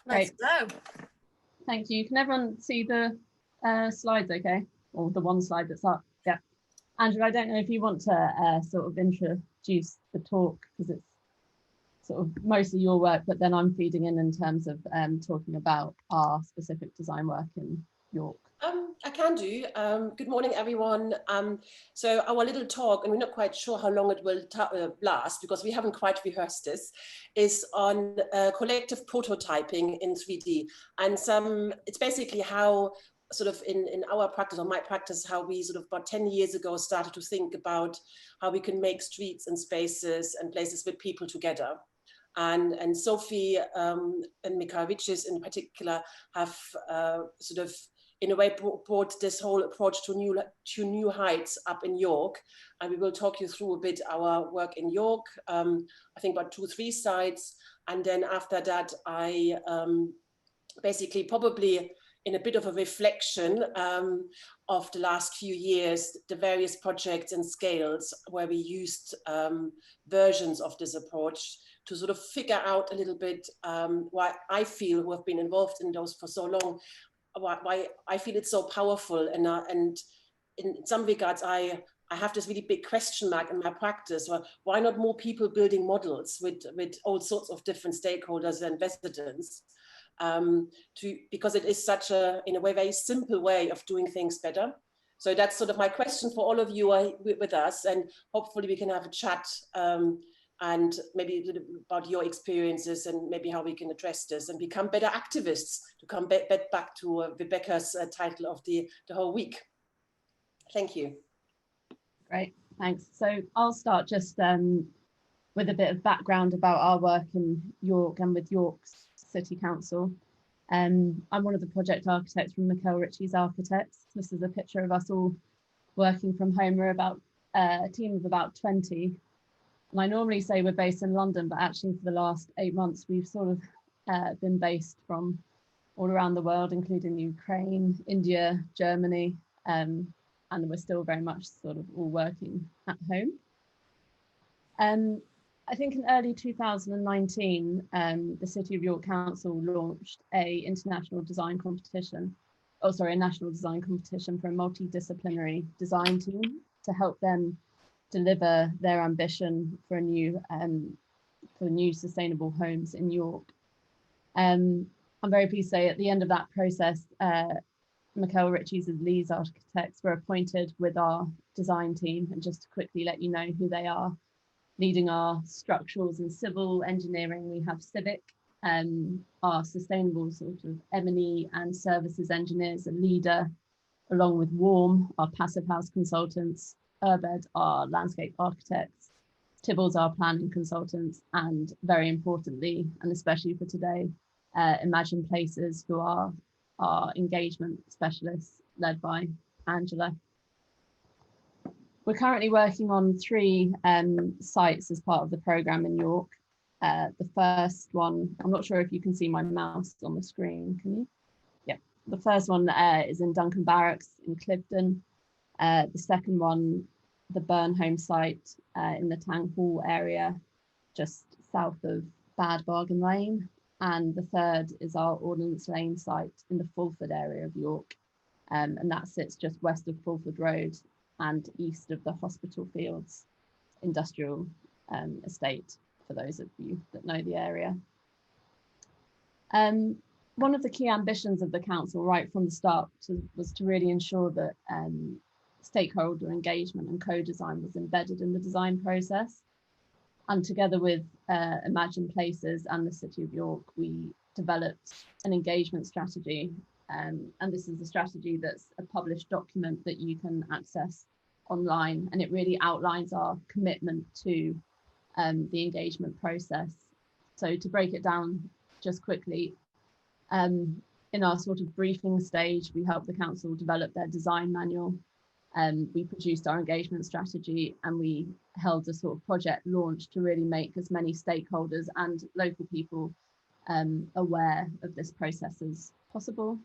Let's go. Thank you. Can everyone see the slides okay? Or the one slide that's up? Yeah. Andrew, I don't know if you want to sort of introduce the talk, because it's sort of mostly your work, but then I'm feeding in terms of talking about our specific design work in York. I can do. Good morning, everyone. So our little talk, and we're not quite sure how long it will last because we haven't quite rehearsed this, is on collective prototyping in 3D. And it's basically how sort of in our practice, or my practice, how we sort of about 10 years ago started to think about how we can make streets and spaces and places with people together. And Sophie and Mikhail Riches in particular have sort of in a way brought this whole approach to new heights up in York. And we will talk you through a bit our work in York, I think about 2-3 sites. And then after that, I basically probably in a bit of a reflection of the last few years, the various projects and scales where we used versions of this approach to sort of figure out a little bit why I feel, who have been involved in those for so long, why I feel it's so powerful. And in some regards, I have this really big question mark in my practice. Well, why not more people building models with all sorts of different stakeholders and residents? Because it is such a, in a way, very simple way of doing things better. So that's sort of my question for all of you with us, and hopefully we can have a chat and maybe a little bit about your experiences and maybe how we can address this and become better activists, to come back to Rebecca's title of the whole week. Thank you. Great, thanks. So I'll start just with a bit of background about our work in York and with York's City Council. I'm one of the project architects from Mikhail Riches Architects. This is a picture of us all working from home. We're about a team of about 20. And I normally say we're based in London, but actually for the last 8 months, we've sort of been based from all around the world, including Ukraine, India, Germany, and we're still very much sort of all working at home. I think in early 2019, the City of York Council launched a national design competition for a multidisciplinary design team to help them deliver their ambition for new sustainable homes in York. I'm very pleased to say at the end of that process, Mikhail Riches' lead architects were appointed with our design team. And just to quickly let you know who they are, leading our structurals and civil engineering, we have Civic, our sustainable sort of M&E and services engineers, a leader, along with Warm, our passive house consultants, Urbed, our landscape architects, Tibbles, our planning consultants, and very importantly, and especially for today, ImaginePlaces, who are our engagement specialists, led by Angela. We're currently working on 3 sites as part of the programme in York. The first one, I'm not sure if you can see my mouse on the screen, can you? Yeah, the first one is in Duncan Barracks in Clifton. The second one, the Burnholme site in the Tang Hall area, just south of Bad Bargain Lane. And the third is our Ordnance Lane site in the Fulford area of York. And that sits just west of Fulford Road and east of the Hospital Fields industrial estate, for those of you that know the area. One of the key ambitions of the council right from the start was to really ensure that stakeholder engagement and co-design was embedded in the design process. And together with ImaginePlaces and the City of York, we developed an engagement strategy. And this is a strategy that's a published document that you can access online. And it really outlines our commitment to the engagement process. So to break it down just quickly, in our sort of briefing stage, we helped the council develop their design manual. We produced our engagement strategy, and we held a sort of project launch to really make as many stakeholders and local people aware of this process as possible.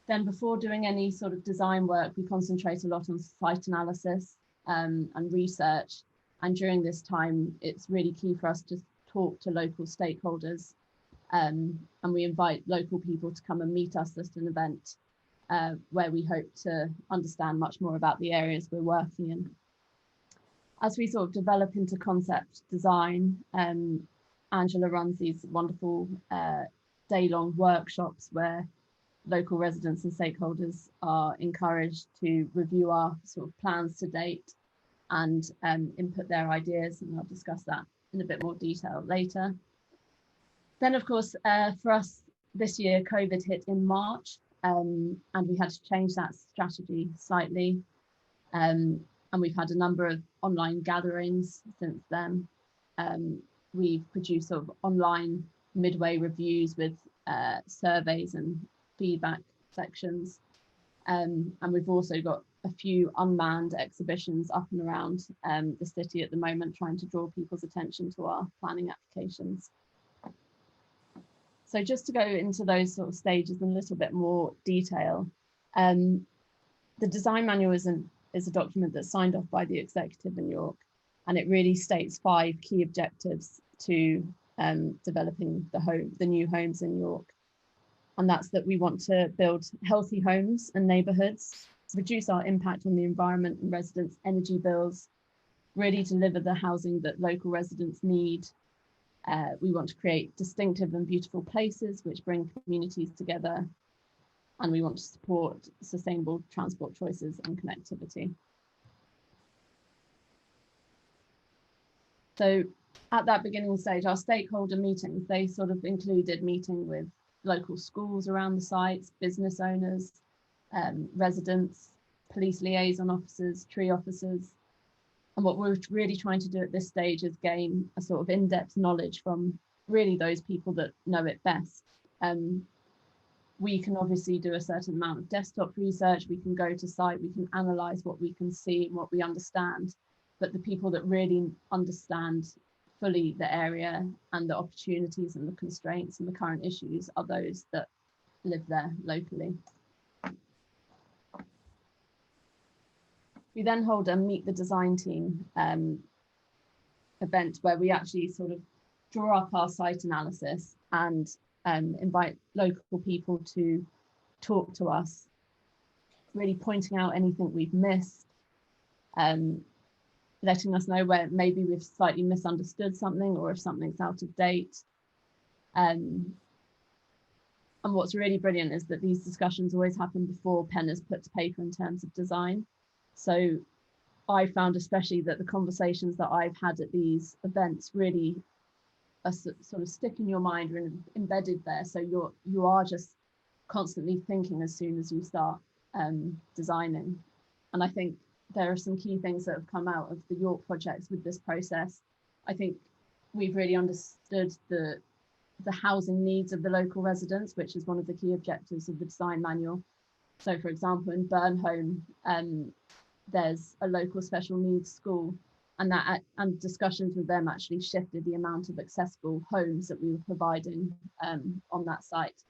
Then before doing any sort of design work, we concentrate a lot on site analysis and research. And during this time, it's really key for us to talk to local stakeholders and we invite local people to come and meet us at an event where we hope to understand much more about the areas we're working in. As we sort of develop into concept design, Angela runs these wonderful day-long workshops where local residents and stakeholders are encouraged to review our sort of plans to date and input their ideas, and I'll discuss that in a bit more detail later. Then, of course, for us this year, COVID hit in March, and we had to change that strategy slightly. And we've had a number of online gatherings since then. We've produced sort of online midway reviews with surveys and feedback sections. And we've also got a few unmanned exhibitions up and around the city at the moment, trying to draw people's attention to our planning applications. So just to go into those sort of stages in a little bit more detail, the design manual is a document that's signed off by the executive in York, and it really states 5 key objectives to developing the new homes in York. And that's that we want to build healthy homes and neighbourhoods, reduce our impact on the environment and residents' energy bills, really deliver the housing that local residents need. We want to create distinctive and beautiful places which bring communities together. And we want to support sustainable transport choices and connectivity. So at that beginning stage, our stakeholder meetings, they sort of included meeting with local schools around the sites, business owners, residents, police liaison officers, tree officers. And what we're really trying to do at this stage is gain a sort of in-depth knowledge from really those people that know it best. We can obviously do a certain amount of desktop research, we can go to site, we can analyse what we can see and what we understand, but the people that really understand fully the area and the opportunities and the constraints and the current issues are those that live there locally. We then hold a Meet the Design Team event where we actually sort of draw up our site analysis and invite local people to talk to us, really pointing out anything we've missed, letting us know where maybe we've slightly misunderstood something or if something's out of date. And what's really brilliant is that these discussions always happen before pen is put to paper in terms of design. So I found especially that the conversations that I've had at these events really are sort of stick in your mind and embedded there. So you are just constantly thinking as soon as you start designing. And I think there are some key things that have come out of the York projects with this process. I think we've really understood the housing needs of the local residents, which is one of the key objectives of the design manual. So for example, in Burnholme, there's a local special needs school, and discussions with them actually shifted the amount of accessible homes that we were providing on that site.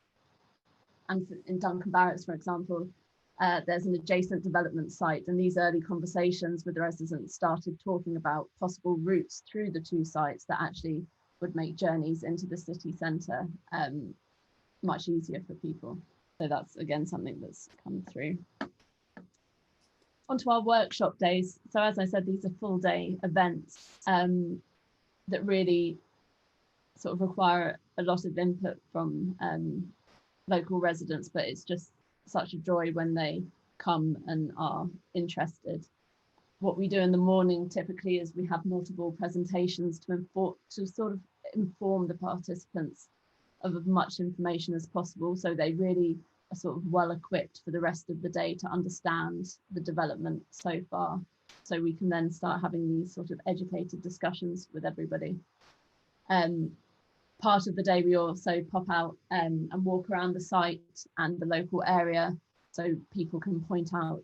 And in Duncan Barracks, for example, there's an adjacent development site, and these early conversations with the residents started talking about possible routes through the 2 sites that actually would make journeys into the city centre much easier for people. So that's again something that's come through. Onto our workshop days. So as I said, these are full day events that really sort of require a lot of input from local residents, but it's just such a joy when they come and are interested. What we do in the morning typically is we have multiple presentations to sort of inform the participants of as much information as possible, so they really are sort of well equipped for the rest of the day to understand the development so far, so we can then start having these sort of educated discussions with everybody. Part of the day we also pop out and walk around the site and the local area so people can point out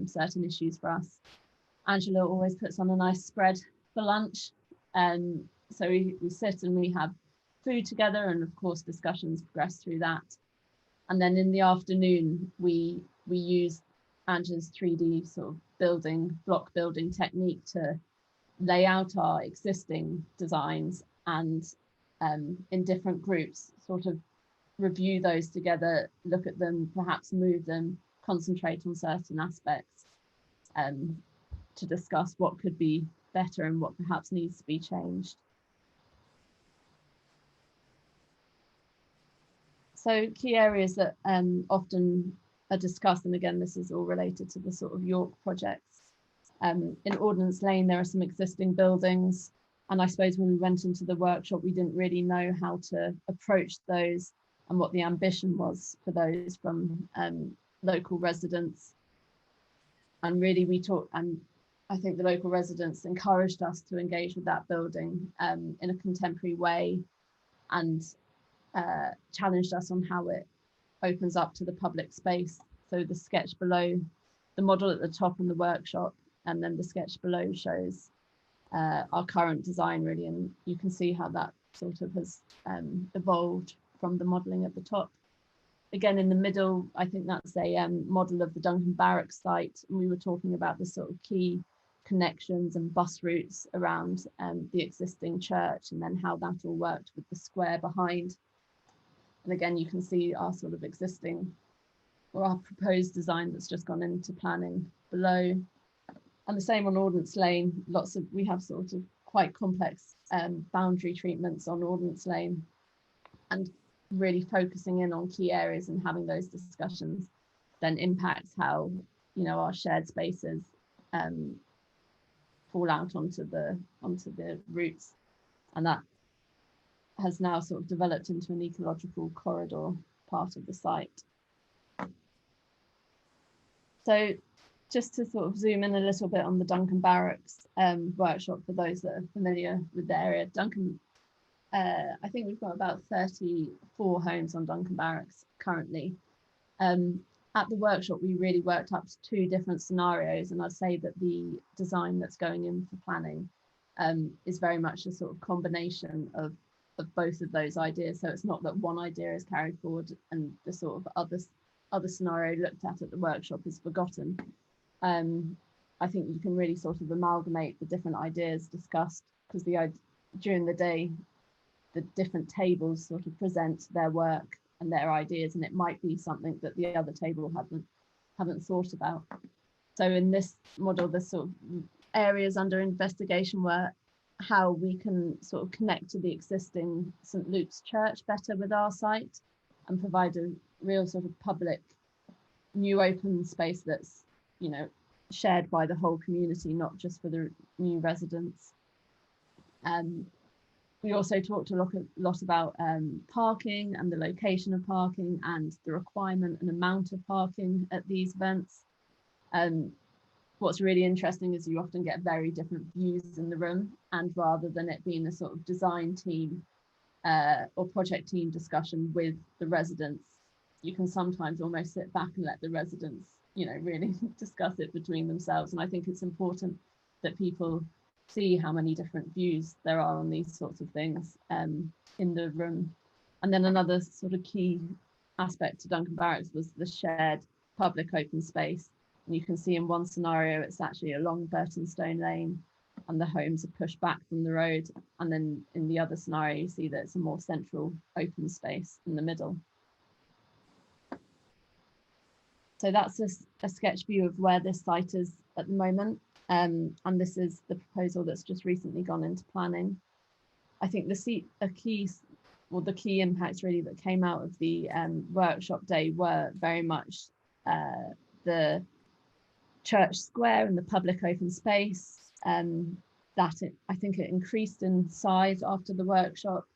certain issues for us. Angela always puts on a nice spread for lunch, so we sit and we have food together, and of course discussions progress through that. And then in the afternoon we use Angela's 3D sort of block building technique to lay out our existing designs and in different groups, sort of review those together, look at them, perhaps move them, concentrate on certain aspects, to discuss what could be better and what perhaps needs to be changed. So key areas that often are discussed, and again, this is all related to the sort of York projects. In Ordnance Lane, there are some existing buildings. And I suppose when we went into the workshop, we didn't really know how to approach those and what the ambition was for those from local residents. And really we talked, and I think the local residents encouraged us to engage with that building in a contemporary way, and challenged us on how it opens up to the public space. So the sketch below, the model at the top in the workshop, and then the sketch below shows our current design really, and you can see how that sort of has evolved from the modelling at the top. Again, in the middle, I think that's a model of the Duncan Barracks site, and we were talking about the sort of key connections and bus routes around the existing church, and then how that all worked with the square behind. And again, you can see our sort of existing, or our proposed design that's just gone into planning below. And the same on Ordnance Lane, we have sort of quite complex boundary treatments on Ordnance Lane, and really focusing in on key areas and having those discussions then impacts how, you know, our shared spaces fall out onto the routes, and that has now sort of developed into an ecological corridor part of the site. So just to sort of zoom in a little bit on the Duncan Barracks workshop, for those that are familiar with the area. Duncan, I think we've got about 34 homes on Duncan Barracks currently. At the workshop, we really worked up to 2 different scenarios, and I'd say that the design that's going in for planning is very much a sort of combination of both of those ideas. So it's not that one idea is carried forward and the sort of other scenario looked at the workshop is forgotten. I think you can really sort of amalgamate the different ideas discussed, because during the day, the different tables sort of present their work and their ideas, and it might be something that the other table haven't thought about. So in this model, the sort of areas under investigation were how we can sort of connect to the existing St. Luke's Church better with our site, and provide a real sort of public new open space that's, you know, shared by the whole community, not just for the new residents. We also talked a lot about parking and the location of parking and the requirement and amount of parking at these events. What's really interesting is you often get very different views in the room, and rather than it being a sort of design team or project team discussion with the residents, you can sometimes almost sit back and let the residents, you know, really discuss it between themselves. And I think it's important that people see how many different views there are on these sorts of things in the room. And then another sort of key aspect to Duncan Barracks was the shared public open space. And you can see in one scenario, it's actually along Burtonstone Lane, and the homes are pushed back from the road. And then in the other scenario, you see that it's a more central open space in the middle. So that's a sketch view of where this site is at the moment. And this is the proposal that's just recently gone into planning. I think the key impacts really that came out of the workshop day were very much the church square and the public open space. I think it increased in size after the workshop.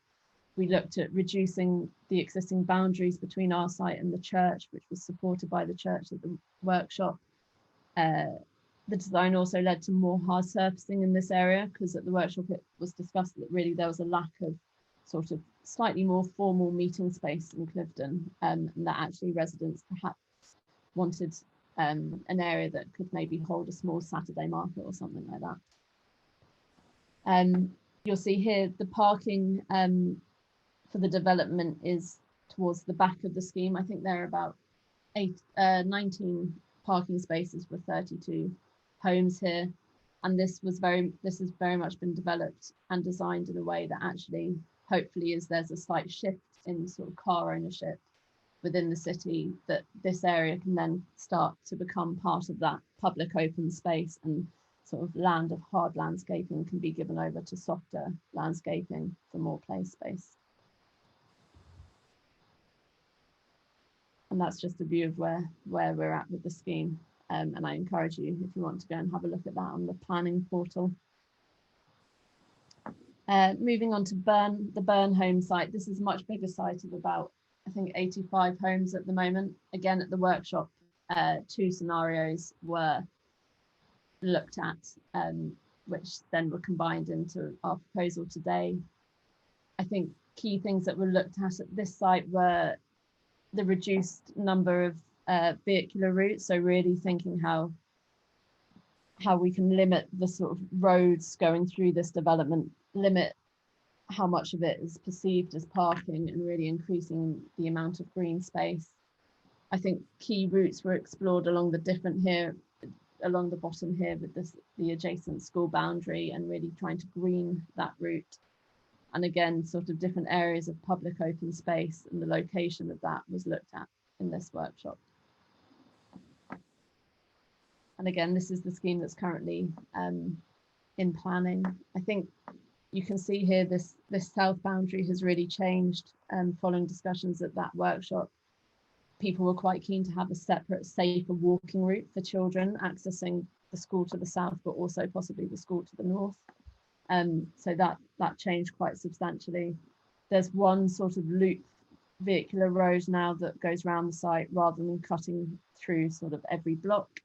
We looked at reducing the existing boundaries between our site and the church, which was supported by the church at the workshop. The design also led to more hard surfacing in this area, because at the workshop it was discussed that really there was a lack of sort of slightly more formal meeting space in Clifton, and that actually residents perhaps wanted an area that could maybe hold a small Saturday market or something like that. You'll see here the parking for the development is towards the back of the scheme. I think there are about 19 parking spaces for 32 homes here, and this has very much been developed and designed in a way that actually hopefully as there's a slight shift in sort of car ownership within the city, that this area can then start to become part of that public open space, and sort of land of hard landscaping can be given over to softer landscaping for more play space. And that's just a view of where we're at with the scheme. And I encourage you, if you want to go and have a look at that on the planning portal. Moving on to the Burn home site. This is a much bigger site of about, I think, 85 homes at the moment. Again, at the workshop, 2 scenarios were looked at, which then were combined into our proposal today. I think key things that were looked at this site were the reduced number of vehicular routes. So really thinking how we can limit the sort of roads going through this development, limit how much of it is perceived as parking, and really increasing the amount of green space. I think key routes were explored along the bottom here with the adjacent school boundary, and really trying to green that route. And again, sort of different areas of public open space, and the location of that was looked at in this workshop. And again, this is the scheme that's currently in planning. I think you can see here this south boundary has really changed following discussions at that workshop. People were quite keen to have a separate, safer walking route for children accessing the school to the south, but also possibly the school to the north. So that changed quite substantially. There's one sort of loop vehicular road now that goes around the site rather than cutting through sort of every block.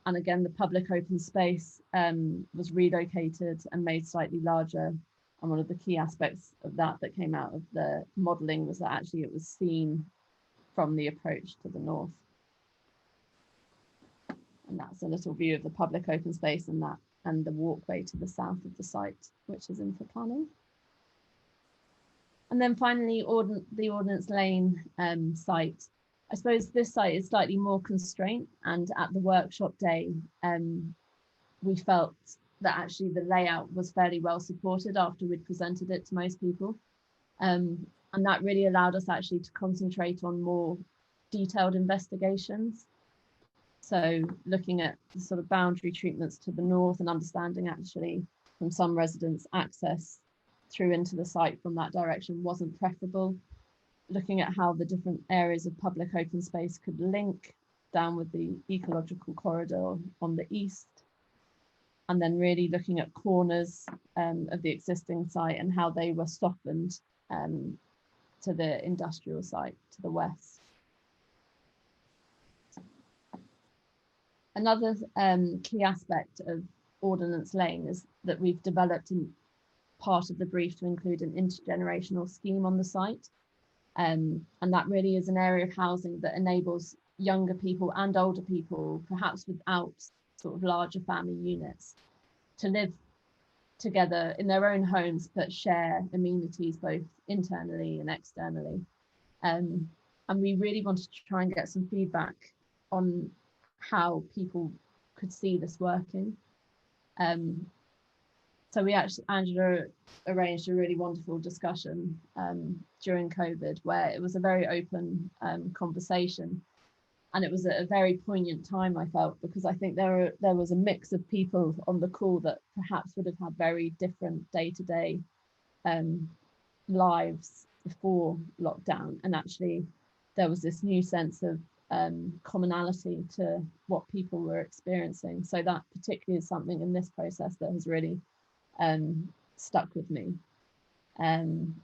And again, the public open space was relocated and made slightly larger. And one of the key aspects of that came out of the modelling was that actually it was seen from the approach to the north. And that's a little view of the public open space and the walkway to the south of the site, which is in for planning. And then finally, the Ordnance Lane site. I suppose this site is slightly more constrained, and at the workshop day, we felt that actually the layout was fairly well supported after we'd presented it to most people. And that really allowed us actually to concentrate on more detailed investigations. So looking at the sort of boundary treatments to the north, and understanding actually from some residents access through into the site from that direction wasn't preferable. Looking at how the different areas of public open space could link down with the ecological corridor on the east. And then really looking at corners of the existing site and how they were softened to the industrial site to the west. Another key aspect of Ordnance Lane is that we've developed in part of the brief to include an intergenerational scheme on the site. And that really is an area of housing that enables younger people and older people, perhaps without sort of larger family units, to live together in their own homes, but share amenities both internally and externally. And we really wanted to try and get some feedback on how people could see this working. So Angela arranged a really wonderful discussion during COVID, where it was a very open conversation. And it was at a very poignant time, I felt, because I think there was a mix of people on the call that perhaps would have had very different day-to-day lives before lockdown. And actually, there was this new sense of commonality to what people were experiencing. So that particularly is something in this process that has really stuck with me. And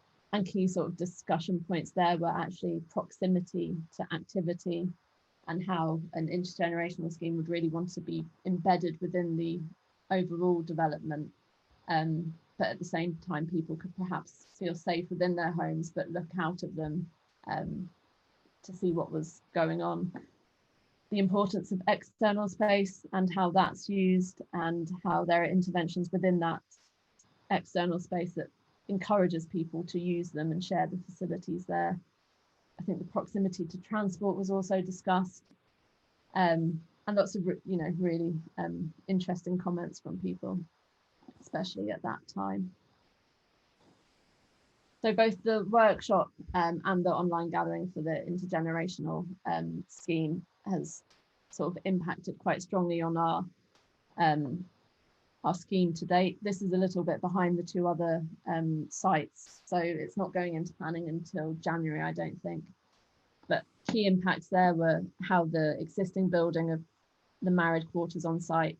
key sort of discussion points there were actually proximity to activity, and how an intergenerational scheme would really want to be embedded within the overall development. But at the same time, people could perhaps feel safe within their homes, but look out of them to see what was going on. The importance of external space and how that's used, and how there are interventions within that external space that encourages people to use them and share the facilities there. I think the proximity to transport was also discussed, and lots of really interesting comments from people, especially at that time. So both the workshop and the online gathering for the intergenerational scheme has sort of impacted quite strongly on our scheme to date. This is a little bit behind the two other sites, so it's not going into planning until January, I don't think. But key impacts there were how the existing building of the married quarters on site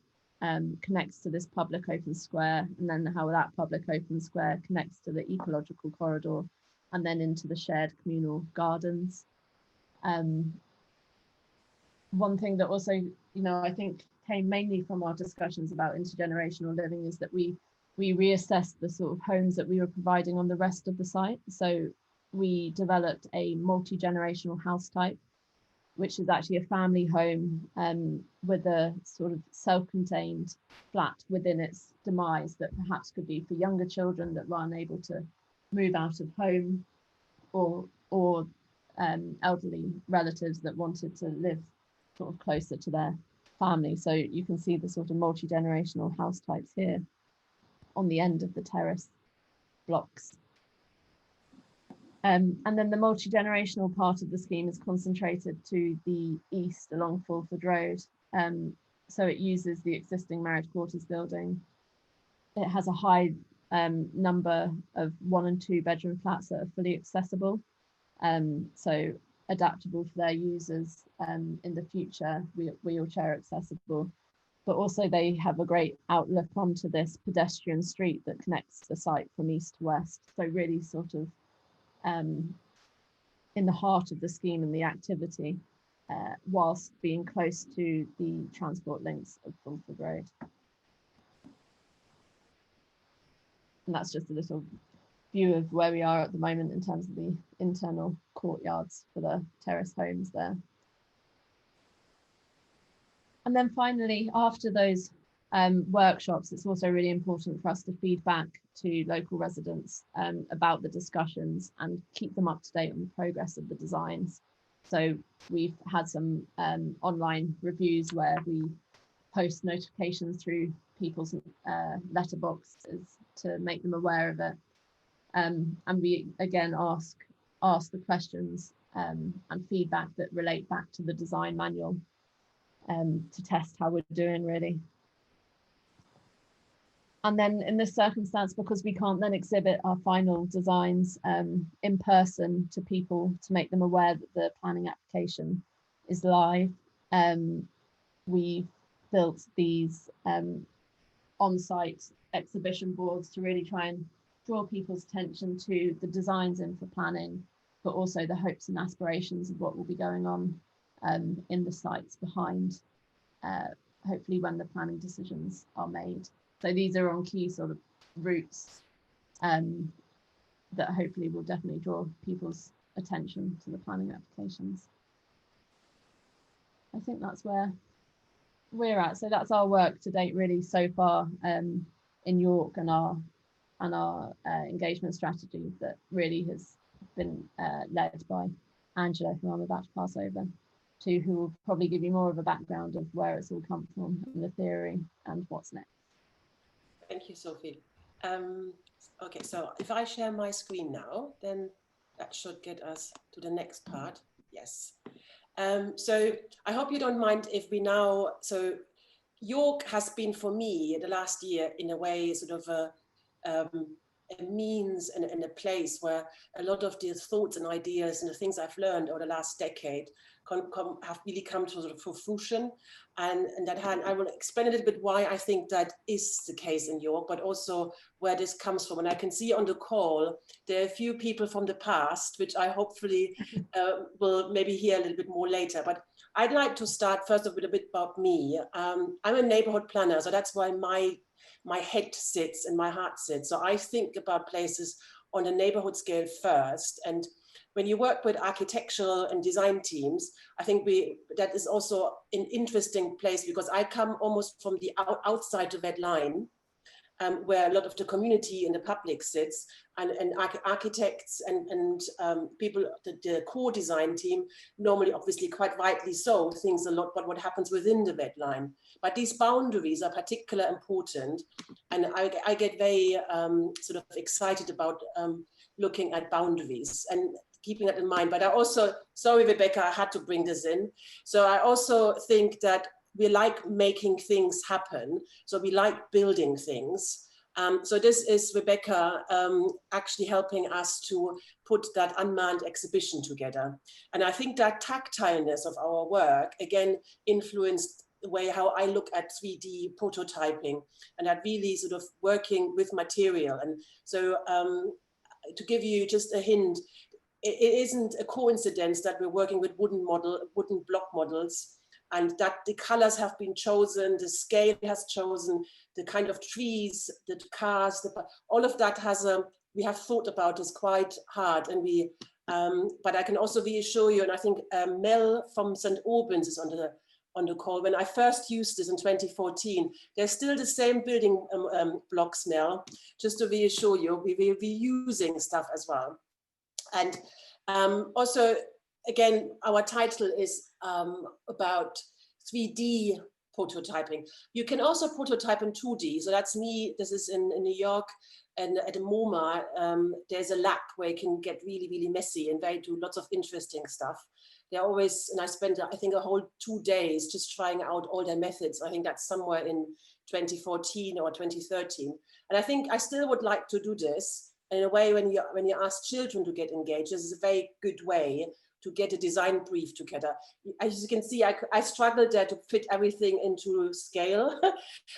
connects to this public open square, and then how that public open square connects to the ecological corridor and then into the shared communal gardens. One thing that also, I think came mainly from our discussions about intergenerational living is that we reassessed the sort of homes that we were providing on the rest of the site. So we developed a multi-generational house type, which is actually a family home with a sort of self-contained flat within its demise that perhaps could be for younger children that were unable to move out of home, or elderly relatives that wanted to live sort of closer to their family. So you can see the sort of multi-generational house types here on the end of the terrace blocks. And then the multi-generational part of the scheme is concentrated to the east along Fulford Road. So it uses the existing married quarters building. It has a high number of 1 and 2 bedroom flats that are fully accessible. So adaptable for their users in the future, wheelchair accessible. But also they have a great outlook onto this pedestrian street that connects the site from east to west. So really sort of in the heart of the scheme and the activity, whilst being close to the transport links of Fulford Road. And that's just a little view of where we are at the moment in terms of the internal courtyards for the terrace homes there. And then finally, after those workshops, it's also really important for us to feed back to local residents about the discussions and keep them up to date on the progress of the designs. So we've had some online reviews where we post notifications through people's letterboxes to make them aware of it. And we again ask the questions and feedback that relate back to the design manual to test how we're doing really. And then in this circumstance, because we can't then exhibit our final designs in person to people to make them aware that the planning application is live, we built these on-site exhibition boards to really try and draw people's attention to the designs in for planning, but also the hopes and aspirations of what will be going on in the sites behind, hopefully when the planning decisions are made. So these are on key sort of routes that hopefully will definitely draw people's attention to the planning applications. I think that's where we're at. So that's our work to date really so far in York, and our engagement strategy that really has been led by Angela, who I'm about to pass over to, who will probably give you more of a background of where it's all come from and the theory and what's next. Thank you, Sophie. Okay, so if I share my screen now, then that should get us to the next part. Yes. So I hope you don't mind if we now, so York has been for me the last year in a way sort of a means and a place where a lot of the thoughts and ideas and the things I've learned over the last decade have really come to sort of fruition. And that hand, I will explain a little bit why I think that is the case in York, but also where this comes from. And I can see on the call, there are a few people from the past, which I hopefully will maybe hear a little bit more later. But I'd like to start first with a bit about me. I'm a neighborhood planner, so that's why my head sits and my heart sits. So I think about places on a neighborhood scale first. And when you work with architectural and design teams, I think that is also an interesting place, because I come almost from the outside of that line, where a lot of the community and the public sits, and architects and people, the core design team, normally obviously quite rightly so, thinks a lot about what happens within the red line. But these boundaries are particularly important, and I get very sort of excited about looking at boundaries and keeping that in mind. But I also, sorry, Rebecca, I had to bring this in. So I also think that we like making things happen. So we like building things. So this is Rebecca actually helping us to put that unmanned exhibition together. And I think that tactileness of our work, again, influenced the way how I look at 3D prototyping, and that really sort of working with material. And so to give you just a hint, it isn't a coincidence that we're working with wooden block models, and that the colors have been chosen, the scale has chosen, the kind of trees, the cars, all of that has we have thought about this quite hard. And we, but I can also reassure you, and I think Mel from St. Albans is on the call. When I first used this in 2014, they're still the same building blocks, Mel, just to reassure you, we're reusing stuff as well. And also, again, our title is about 3D prototyping. You can also prototype in 2D. So that's me. This is in New York, and at the MoMA, there's a lab where you can get really, really messy, and they do lots of interesting stuff. They're always, and I spent, I think, a whole 2 days just trying out all their methods. I think that's somewhere in 2014 or 2013. And I think I still would like to do this. In a way, when you ask children to get engaged, this is a very good way to get a design brief together. As you can see, I struggled there to fit everything into scale.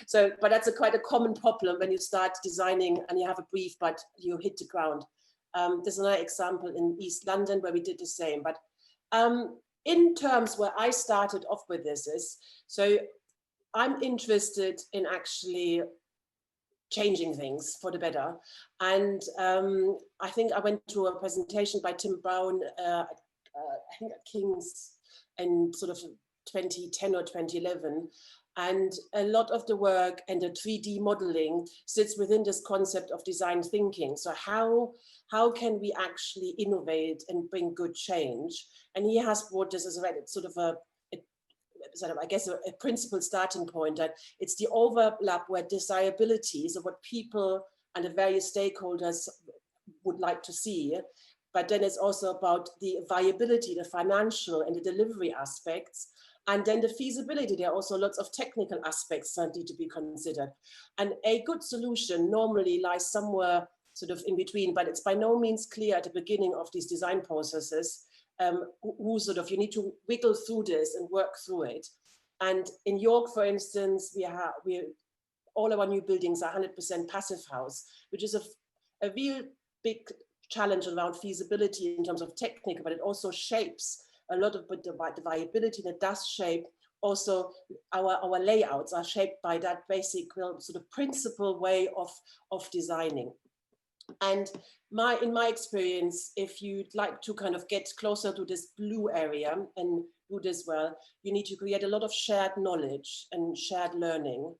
So, but that's quite a common problem when you start designing and you have a brief, but you hit the ground. There's another example in East London where we did the same. But in terms where I started off with this is, so I'm interested in actually changing things for the better. And I think I went to a presentation by Tim Brown, I think at King's in sort of 2010 or 2011. And a lot of the work and the 3D modeling sits within this concept of design thinking. So how can we actually innovate and bring good change? And he has brought this as a sort of I guess a principal starting point, that it's the overlap where desirabilities of what people and the various stakeholders would like to see, but then it's also about the viability, the financial and the delivery aspects, and then the feasibility. There are also lots of technical aspects that need to be considered. And a good solution normally lies somewhere sort of in between, but it's by no means clear at the beginning of these design processes who sort of, you need to wiggle through this and work through it. And in York, for instance, all our new buildings are 100% passive house, which is a real big challenge around feasibility in terms of technical, but it also shapes a lot of the viability that does shape. Also, our layouts are shaped by that basic sort of principle way of designing. And in my experience, if you'd like to kind of get closer to this blue area and do this well, you need to create a lot of shared knowledge and shared learning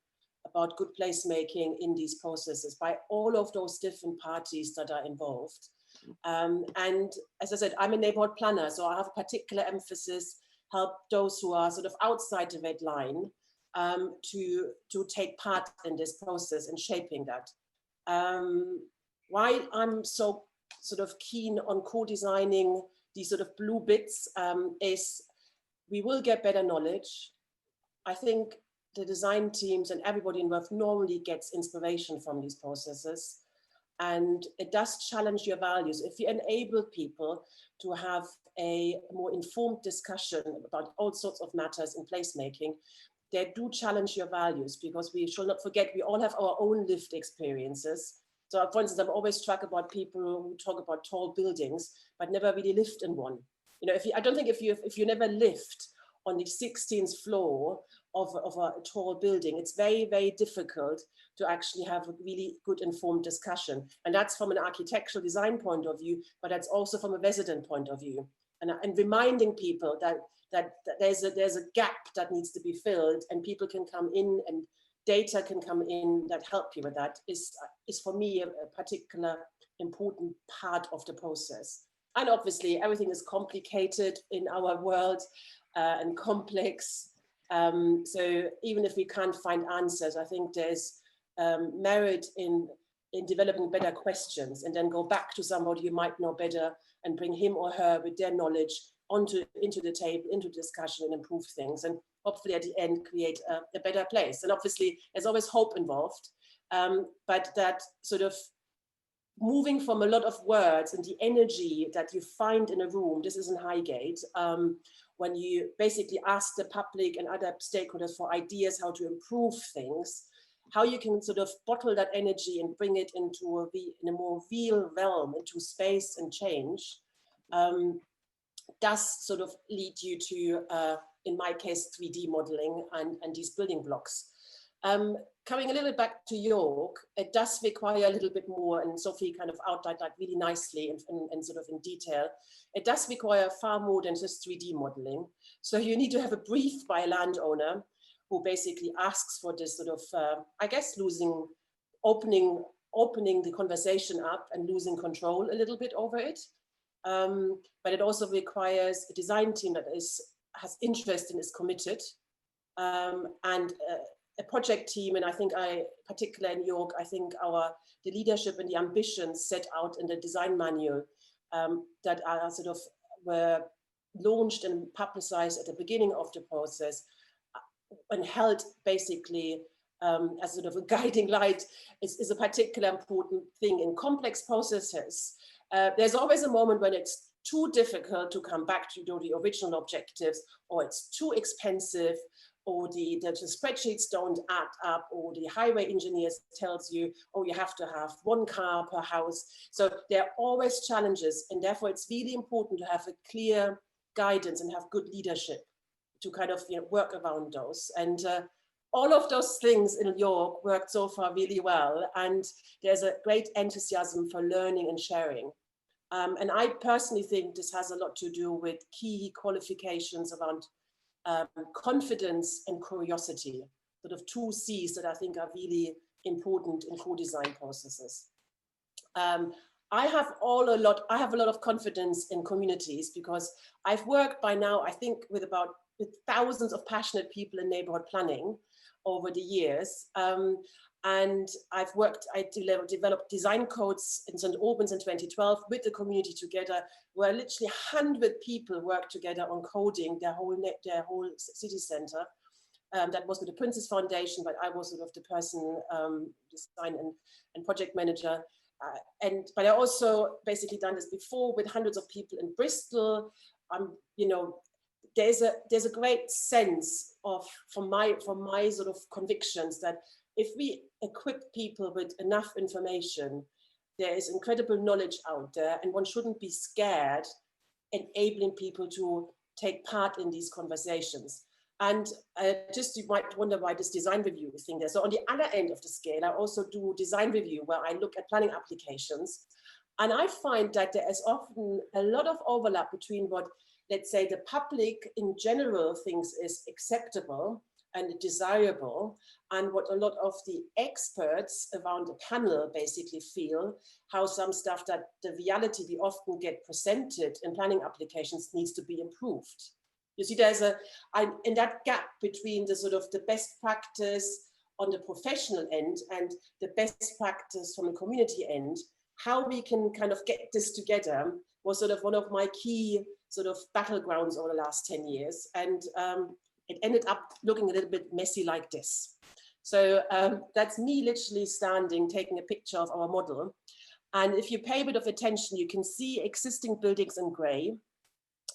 about good placemaking in these processes by all of those different parties that are involved. And as I said, I'm a neighborhood planner, so I have a particular emphasis, help those who are sort of outside the red line to take part in this process and shaping that. Why I'm so sort of keen on co-designing these sort of blue bits is we will get better knowledge. I think the design teams and everybody involved normally gets inspiration from these processes, and it does challenge your values. If you enable people to have a more informed discussion about all sorts of matters in placemaking, they do challenge your values, because we shall not forget we all have our own lived experiences. So for instance, I'm always struck about people who talk about tall buildings, but never really lived in one. You know, I don't think if you never lived on the 16th floor of a tall building, it's very, very difficult to actually have a really good informed discussion. And that's from an architectural design point of view, but that's also from a resident point of view. And reminding people that there's a gap that needs to be filled, and people can come in and data can come in that help you with that is for me a particular important part of the process. And obviously everything is complicated in our world and complex. So even if we can't find answers, I think there's merit in in developing better questions, and then go back to somebody you might know better and bring him or her with their knowledge into the table, into discussion, and improve things, and hopefully at the end create a better place. And obviously there's always hope involved, but that sort of moving from a lot of words and the energy that you find in a room, this is in Highgate, when you basically ask the public and other stakeholders for ideas how to improve things, how you can sort of bottle that energy and bring it into in a more real realm, into space and change, does sort of lead you to, in my case, 3D modeling and these building blocks. Coming a little back to York, it does require a little bit more, and Sophie kind of outlined that really nicely and sort of in detail. It does require far more than just 3D modeling. So you need to have a brief by a landowner who basically asks for this sort of, I guess, opening the conversation up and losing control a little bit over it. But it also requires a design team that has interest and is committed, and a project team. And I think particularly in York, I think the leadership and the ambitions set out in the design manual that are sort of were launched and publicized at the beginning of the process and held basically as sort of a guiding light is a particular important thing in complex processes. There's always a moment when it's too difficult to come back to the original objectives, or it's too expensive, or the spreadsheets don't add up, or the highway engineers tells you, oh, you have to have 1 car per house. So there are always challenges, and therefore it's really important to have a clear guidance and have good leadership to kind of work around those. And all of those things in York worked so far really well, and there's a great enthusiasm for learning and sharing. And I personally think this has a lot to do with key qualifications around confidence and curiosity, sort of 2 C's that I think are really important in co-design processes. I have a lot of confidence in communities, because I've worked by now, I think, with thousands of passionate people in neighborhood planning over the years. And I developed design codes in St. Albans in 2012 with the community together, where literally 100 people worked together on coding their whole city center. That was with the Princess Foundation, but I was sort of the person, design and project manager. But I also basically done this before with hundreds of people in Bristol. There's a great sense of, from my sort of convictions, that if we equip people with enough information, there is incredible knowledge out there, and one shouldn't be scared enabling people to take part in these conversations. And you might wonder why this design review thing there. So on the other end of the scale, I also do design review, where I look at planning applications. And I find that there is often a lot of overlap between what, let's say, the public in general thinks is acceptable and desirable, and what a lot of the experts around the panel basically feel, how some stuff that the reality we often get presented in planning applications needs to be improved. You see, there's in that gap between the sort of the best practice on the professional end and the best practice from the community end, how we can kind of get this together was sort of one of my key sort of battlegrounds over the last 10 years. And it ended up looking a little bit messy like this. So that's me literally standing, taking a picture of our model. And if you pay a bit of attention, you can see existing buildings in gray.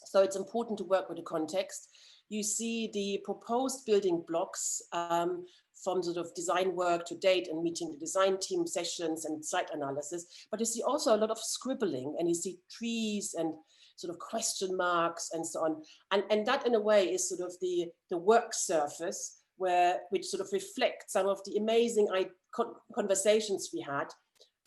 So it's important to work with the context. You see the proposed building blocks from sort of design work to date and meeting the design team sessions and site analysis. But you see also a lot of scribbling, and you see trees and sort of question marks and so on. And that in a way is sort of the work surface which sort of reflects some of the amazing conversations we had.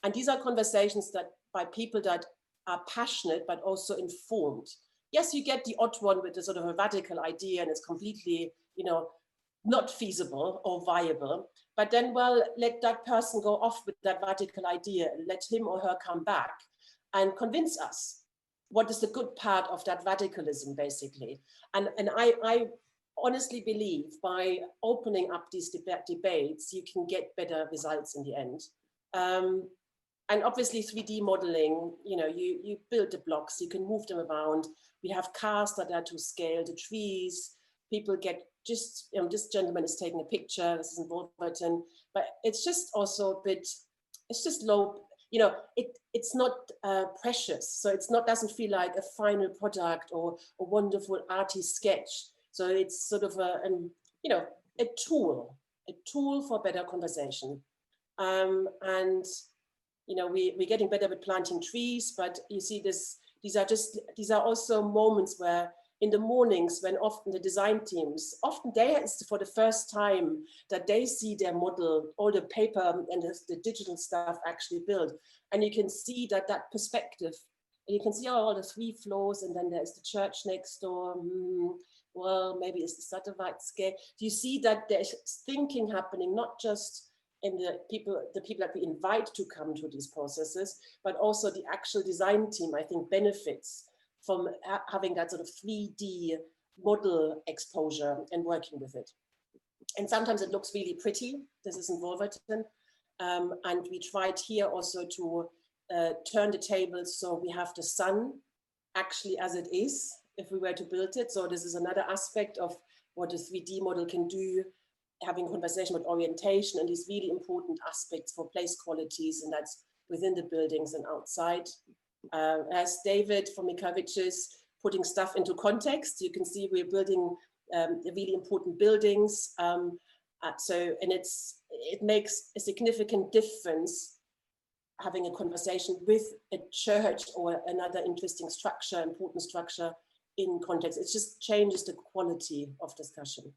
And these are conversations that by people that are passionate, but also informed. Yes, you get the odd one with a sort of a radical idea and it's completely, not feasible or viable, but then, well, let that person go off with that radical idea and let him or her come back and convince us what is the good part of that radicalism, basically. And I honestly believe by opening up these debates, you can get better results in the end. And obviously 3D modeling, you build the blocks, you can move them around. We have cars that are to scale, the trees, people get just, this gentleman is taking a picture, this is in Wolverton, but it's just also a bit, it's just low, it's not precious. So it's not, doesn't feel like a final product or a wonderful arty sketch. So it's sort of a tool for better conversation. And we're getting better with planting trees, but you see these are also moments where in the mornings, when often the design teams, often it's for the first time that they see their model, all the paper and the digital stuff actually built. And you can see that perspective, and you can see all the 3 floors, and then there's the church next door. Well, maybe it's the satellite scale. Do you see that there's thinking happening, not just in the people that we invite to come to these processes, but also the actual design team, I think, benefits from having that sort of 3D model exposure and working with it. And sometimes it looks really pretty. This is in Wolverton. And we tried here also to turn the tables so we have the sun actually as it is, if we were to build it. So this is another aspect of what a 3D model can do, having conversation with orientation and these really important aspects for place qualities, and that's within the buildings and outside. As David from Mikhail Riches putting stuff into context, you can see we're building really important buildings. And it makes a significant difference having a conversation with a church or another interesting structure, important structure in context. It just changes the quality of discussion.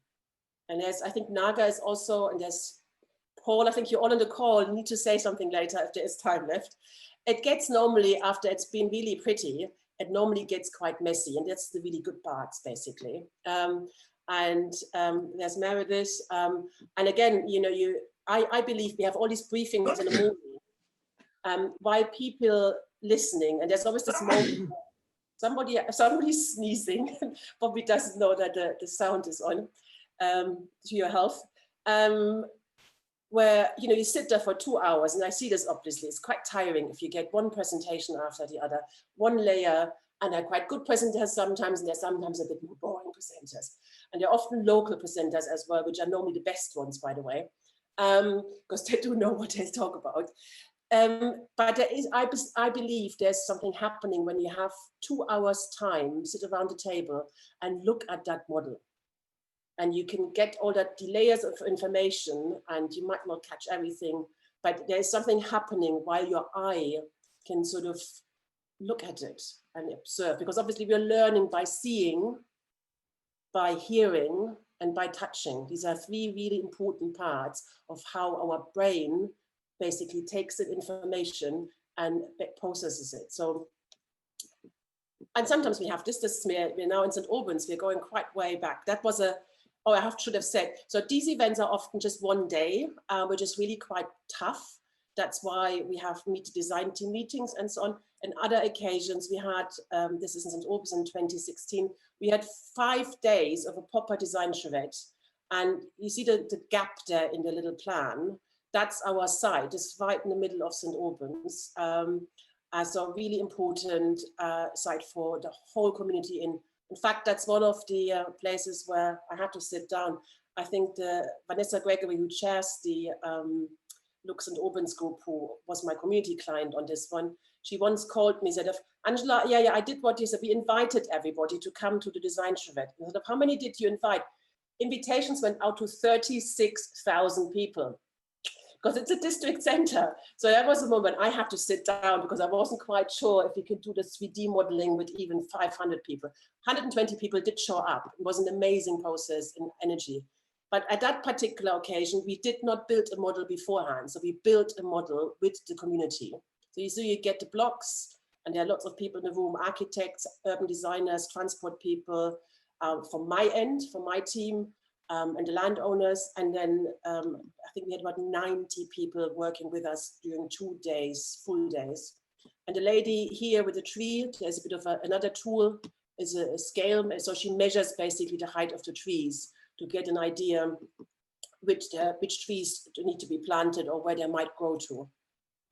And I think Naga is also, and there's Paul, I think you're all on the call, you need to say something later if there is time left. It gets normally, after it's been really pretty, it normally gets quite messy, and that's the really good parts, basically. There's Meredith. And again, I believe we have all these briefings in the morning while people listening, and there's always this moment somebody's sneezing, probably doesn't know that the sound is on to your health. Where you sit there for 2 hours, and I see this obviously, it's quite tiring if you get one presentation after the other, one layer, and they're quite good presenters sometimes, and they're sometimes a bit more boring presenters. And they're often local presenters as well, which are normally the best ones, by the way, because they do know what they talk about. But there is, I believe there's something happening when you have 2 hours time, sit around the table and look at that model. And you can get all that layers of information, and you might not catch everything, but there's something happening while your eye can sort of look at it and observe, because obviously we're learning by seeing, by hearing, and by touching. These are 3 really important parts of how our brain basically takes the information and processes it. So, and sometimes we have we're now in St. Albans, we're going quite way back. That was should have said, so these events are often just one day, which is really quite tough. That's why we have design team meetings and so on. And other occasions we had, this is in St. Albans in 2016, we had 5 days of a proper design charrette. And you see the gap there in the little plan. That's our site. It's right in the middle of St. Albans. So a really important site for the whole community. In fact, that's one of the places where I had to sit down. I think Vanessa Gregory, who chairs the Lux and Albans group, who was my community client on this one, she once called me, said, Angela, yeah, I did what you said. We invited everybody to come to the design charrette. I said, how many did you invite? Invitations went out to 36,000 people, because it's a district center. So that was the moment I had to sit down, because I wasn't quite sure if we could do the 3D modeling with even 500 people. 120 people did show up. It was an amazing process in energy. But at that particular occasion, we did not build a model beforehand. So we built a model with the community. So you get the blocks, and there are lots of people in the room, architects, urban designers, transport people, from my end, from my team, and the landowners. And then I think we had about 90 people working with us during 2 days, full days. And the lady here with the tree, there's a bit of another tool, is a scale. So she measures basically the height of the trees to get an idea which trees need to be planted or where they might grow to.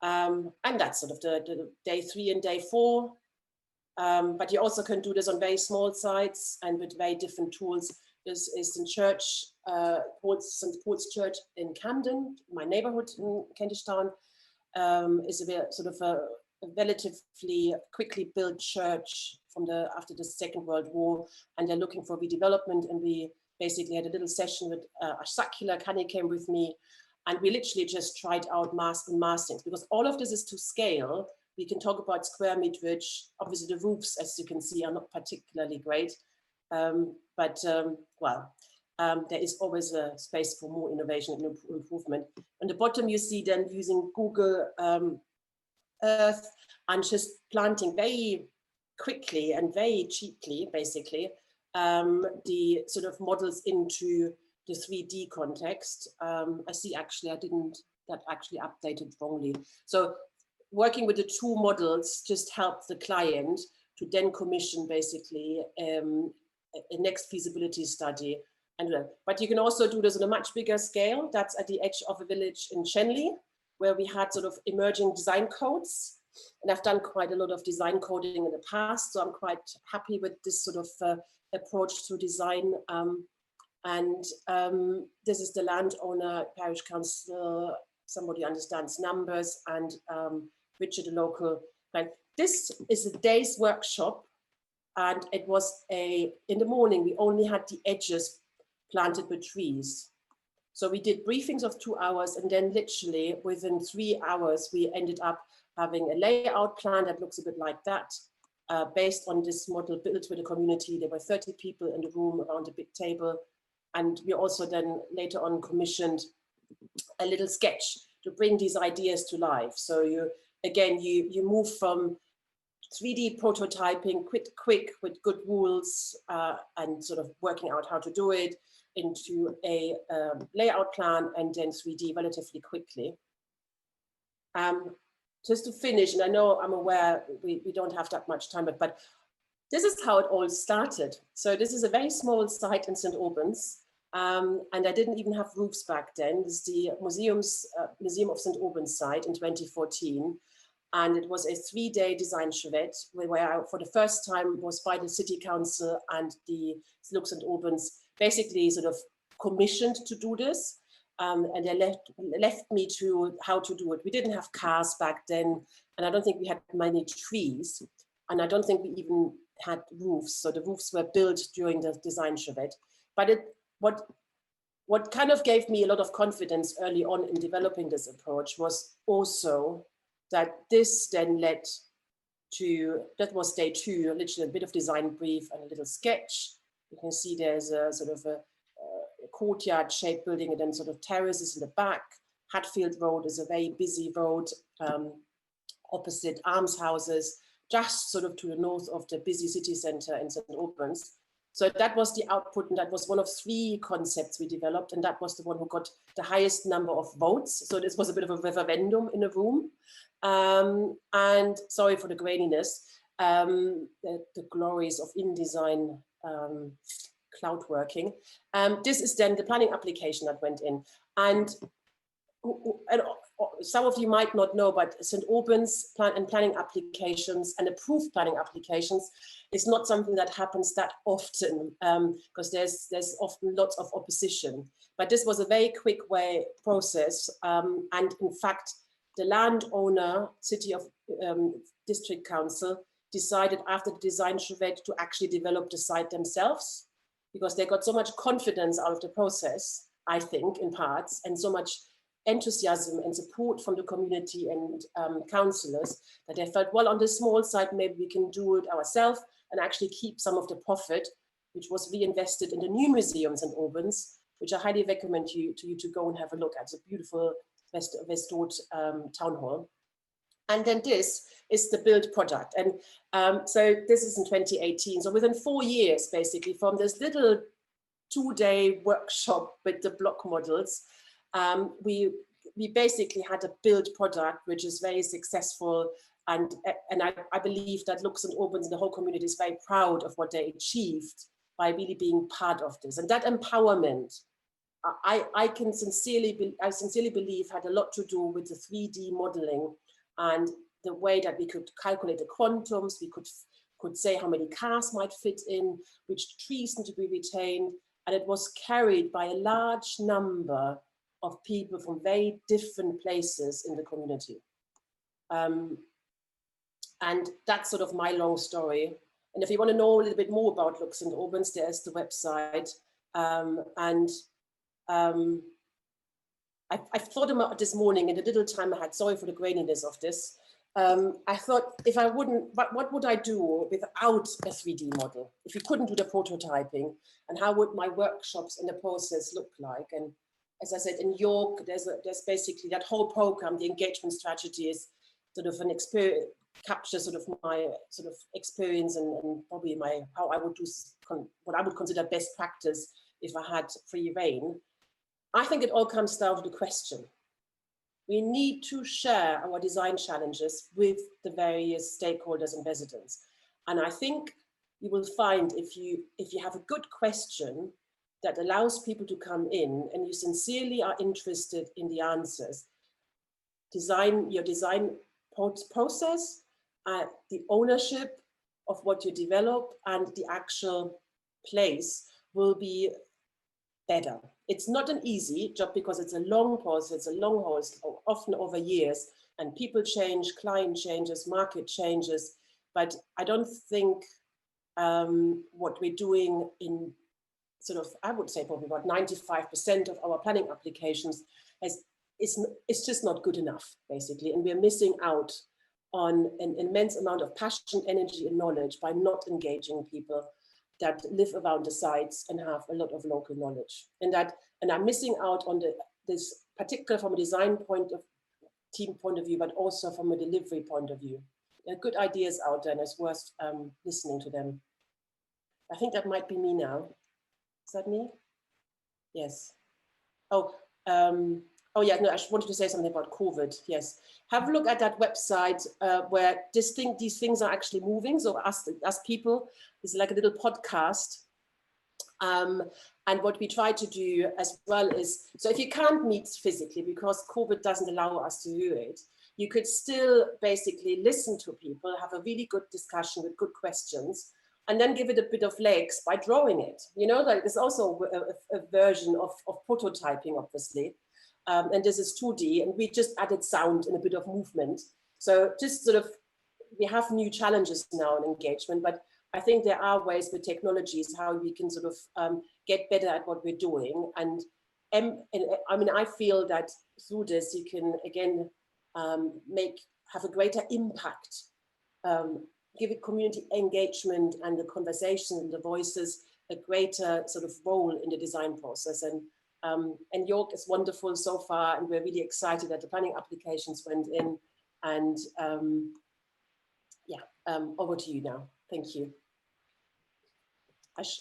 And that's sort of the day 3 and day 4. But you also can do this on very small sites and with very different tools. This is in church, St. Paul's Church in Camden, my neighborhood in Kentish Town, is a sort of a relatively quickly built church from after the Second World War, and they're looking for redevelopment. And we basically had a little session with Ashakila Kani came with me, and we literally just tried out massings, because all of this is to scale. We can talk about square meterage. Obviously, the roofs, as you can see, are not particularly great, but there is always a space for more innovation and improvement. On the bottom, you see them using Google Earth and just planting very quickly and very cheaply, basically, the sort of models into the 3D context. I see actually that actually updated wrongly. So working with the 2 models just helped the client to then commission basically a next feasibility study. But you can also do this on a much bigger scale. That's at the edge of a village in Shenley, where we had sort of emerging design codes. And I've done quite a lot of design coding in the past, so I'm quite happy with this sort of approach to design. This is the landowner, parish council, somebody understands numbers, and Richard, the local. This is a day's workshop, and it was in the morning, we only had the edges planted with trees. So we did briefings of 2 hours, and then literally within 3 hours, we ended up having a layout plan that looks a bit like that, based on this model built with the community. There were 30 people in the room around a big table. And we also then later on commissioned a little sketch to bring these ideas to life. So you move from 3D prototyping, quick with good rules and sort of working out how to do it, into a layout plan, and then 3D relatively quickly. Just to finish, and I know I'm aware we don't have that much time, but this is how it all started. So this is a very small site in St. Albans, and I didn't even have roofs back then. This is the Museum of St. Albans site in 2014. And it was a 3-day design charrette where I, for the first time, was by the City Council and the Look St. Albans basically sort of commissioned to do this. And they left me to how to do it. We didn't have cars back then, and I don't think we had many trees, and I don't think we even had roofs. So the roofs were built during the design charrette. But what kind of gave me a lot of confidence early on in developing this approach was also that this then led to, that was day 2, literally a bit of design brief and a little sketch. You can see there's a sort of a courtyard shaped building, and then sort of terraces in the back. Hatfield Road is a very busy road, opposite almshouses, just sort of to the north of the busy city centre in St. Albans. So that was the output, and that was one of 3 concepts we developed, and that was the one who got the highest number of votes. So this was a bit of a referendum in a room. And sorry for the graininess, the glories of InDesign cloud working. This is then the planning application that went in. And some of you might not know, but St. Albans planning applications and approved planning applications is not something that happens that often, because there's often lots of opposition. But this was a very quick process. And in fact, the landowner, City of District Council, decided after the design charrette to actually develop the site themselves, because they got so much confidence out of the process, I think, in parts, and so much enthusiasm and support from the community and councillors, that they felt, well, on this small site, maybe we can do it ourselves and actually keep some of the profit, which was reinvested in the new museums in Albans, which I highly recommend you to go and have a look at. It's a beautiful restored town hall. And then this is the build product. And so this is in 2018. So within 4 years, basically, from this little 2-day workshop with the block models, we basically had a build product which is very successful, and I believe that Lux and Albans and the whole community is very proud of what they achieved by really being part of this. And that empowerment, I sincerely believe had a lot to do with the 3D modeling and the way that we could calculate the quantums, we could say how many cars might fit in, which trees need to be retained, and it was carried by a large number of people from very different places in the community. And that's sort of my long story. And if you want to know a little bit more about Lux and Urbans, there's the website. I've thought about it this morning in the little time I had, sorry for the graininess of this. I thought if I wouldn't, what would I do without a 3D model? If you couldn't do the prototyping, and how would my workshops and the process look like? And as I said, in York, there's basically that whole program, the engagement strategy is sort of an experience, capture sort of my sort of experience and probably my, how I would do, what I would consider best practice if I had free reign. I think it all comes down to the question. We need to share our design challenges with the various stakeholders and residents. And I think you will find if you have a good question that allows people to come in and you sincerely are interested in the answers, your design process, the ownership of what you develop and the actual place will be better. It's not an easy job because it's a long process, it's a long haul, often over years, and people change, client changes, market changes. But I don't think what we're doing in sort of, I would say probably about 95% of our planning applications it's just not good enough, basically. And we're missing out on an immense amount of passion, energy, and knowledge by not engaging people that live around the sites and have a lot of local knowledge. And I'm missing out on this particular from a design team point of view, but also from a delivery point of view. There are good ideas out there and it's worth listening to them. I think that might be me now. Is that me? Yes. Oh yeah, no, I wanted to say something about COVID, yes. Have a look at that website where these things are actually moving. So as people, it's like a little podcast. And what we try to do as well is, so if you can't meet physically because COVID doesn't allow us to do it, you could still basically listen to people, have a really good discussion with good questions, and then give it a bit of legs by drawing it. You know, like there's also a version of prototyping, obviously. And this is 2D, and we just added sound and a bit of movement. So just sort of, we have new challenges now in engagement, but I think there are ways with technologies how we can sort of get better at what we're doing. And I mean, I feel that through this, you can again have a greater impact, give it community engagement and the conversation and the voices a greater sort of role in the design process. And York is wonderful so far, and we're really excited that the planning applications went in. And over to you now. Thank you.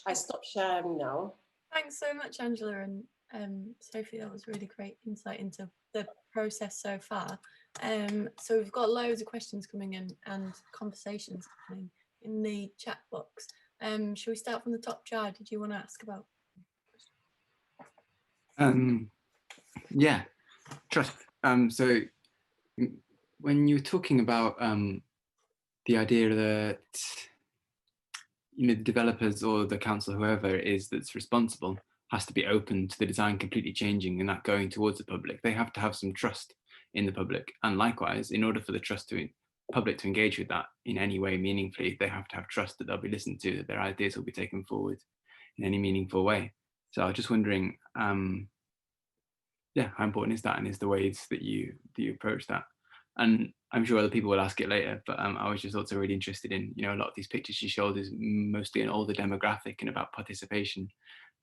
I stop sharing now. Thanks so much, Angela and Sophie. That was really great insight into the process so far. So we've got loads of questions coming in and conversations happening in the chat box. Shall we start from the top? Jar, did you want to ask about? Yeah, trust. So when you're talking about the idea that the developers or the council, whoever it is that's responsible, has to be open to the design completely changing and that going towards the public, they have to have some trust in the public. And likewise, in order for the public to engage with that in any way meaningfully, they have to have trust that they'll be listened to, that their ideas will be taken forward in any meaningful way. So I was just wondering, how important is that, and is the ways that you approach that? And I'm sure other people will ask it later, but I was just also really interested in, a lot of these pictures she showed is mostly an older demographic and about participation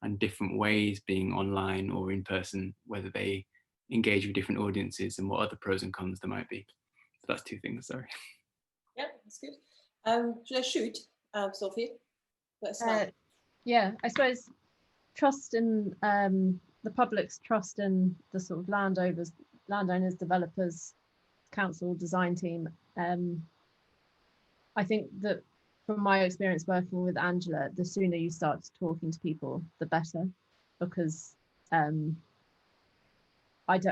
and different ways being online or in person, whether they engage with different audiences and what other pros and cons there might be. So that's two things, sorry. Yeah, that's good. Should I shoot, Sophie? Let's start. Yeah, I suppose trust in the public's trust in the sort of landowners, developers, council, design team. I think that from my experience working with Angela, the sooner you start talking to people, the better, because I've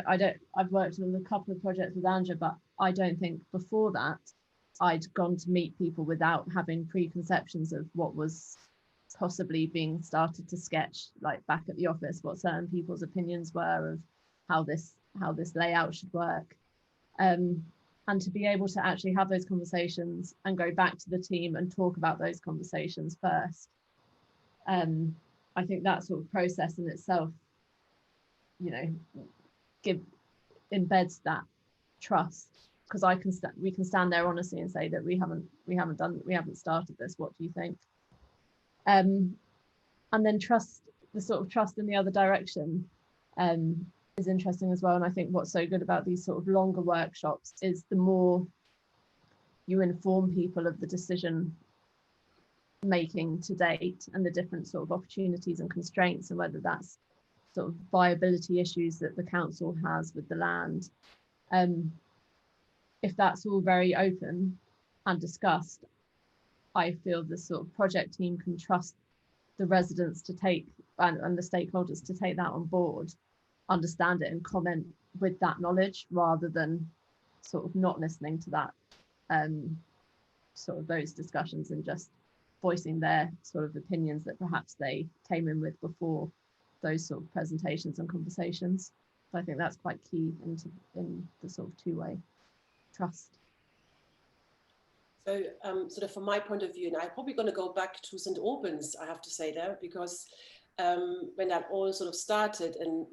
worked on a couple of projects with Anja, but I don't think before that I'd gone to meet people without having preconceptions of what was possibly being started to sketch, like back at the office, what certain people's opinions were of how this layout should work. And to be able to actually have those conversations and go back to the team and talk about those conversations first. I think that sort of process in itself, you know, embeds that trust, because we can stand there honestly and say that we haven't started this. What do you think? And then trust, the sort of trust in the other direction, is interesting as well. And I think what's so good about these sort of longer workshops is the more you inform people of the decision making to date and the different sort of opportunities and constraints, and whether that's sort of viability issues that the council has with the land. If that's all very open and discussed, I feel the sort of project team can trust the residents to take and the stakeholders to take that on board, understand it and comment with that knowledge, rather than sort of not listening to that, sort of those discussions and just voicing their sort of opinions that perhaps they came in with before those sort of presentations and conversations. So I think that's quite key in the sort of two-way trust. So sort of from my point of view, and I'm probably going to go back to St. Albans, I have to say there, because when that all sort of started, and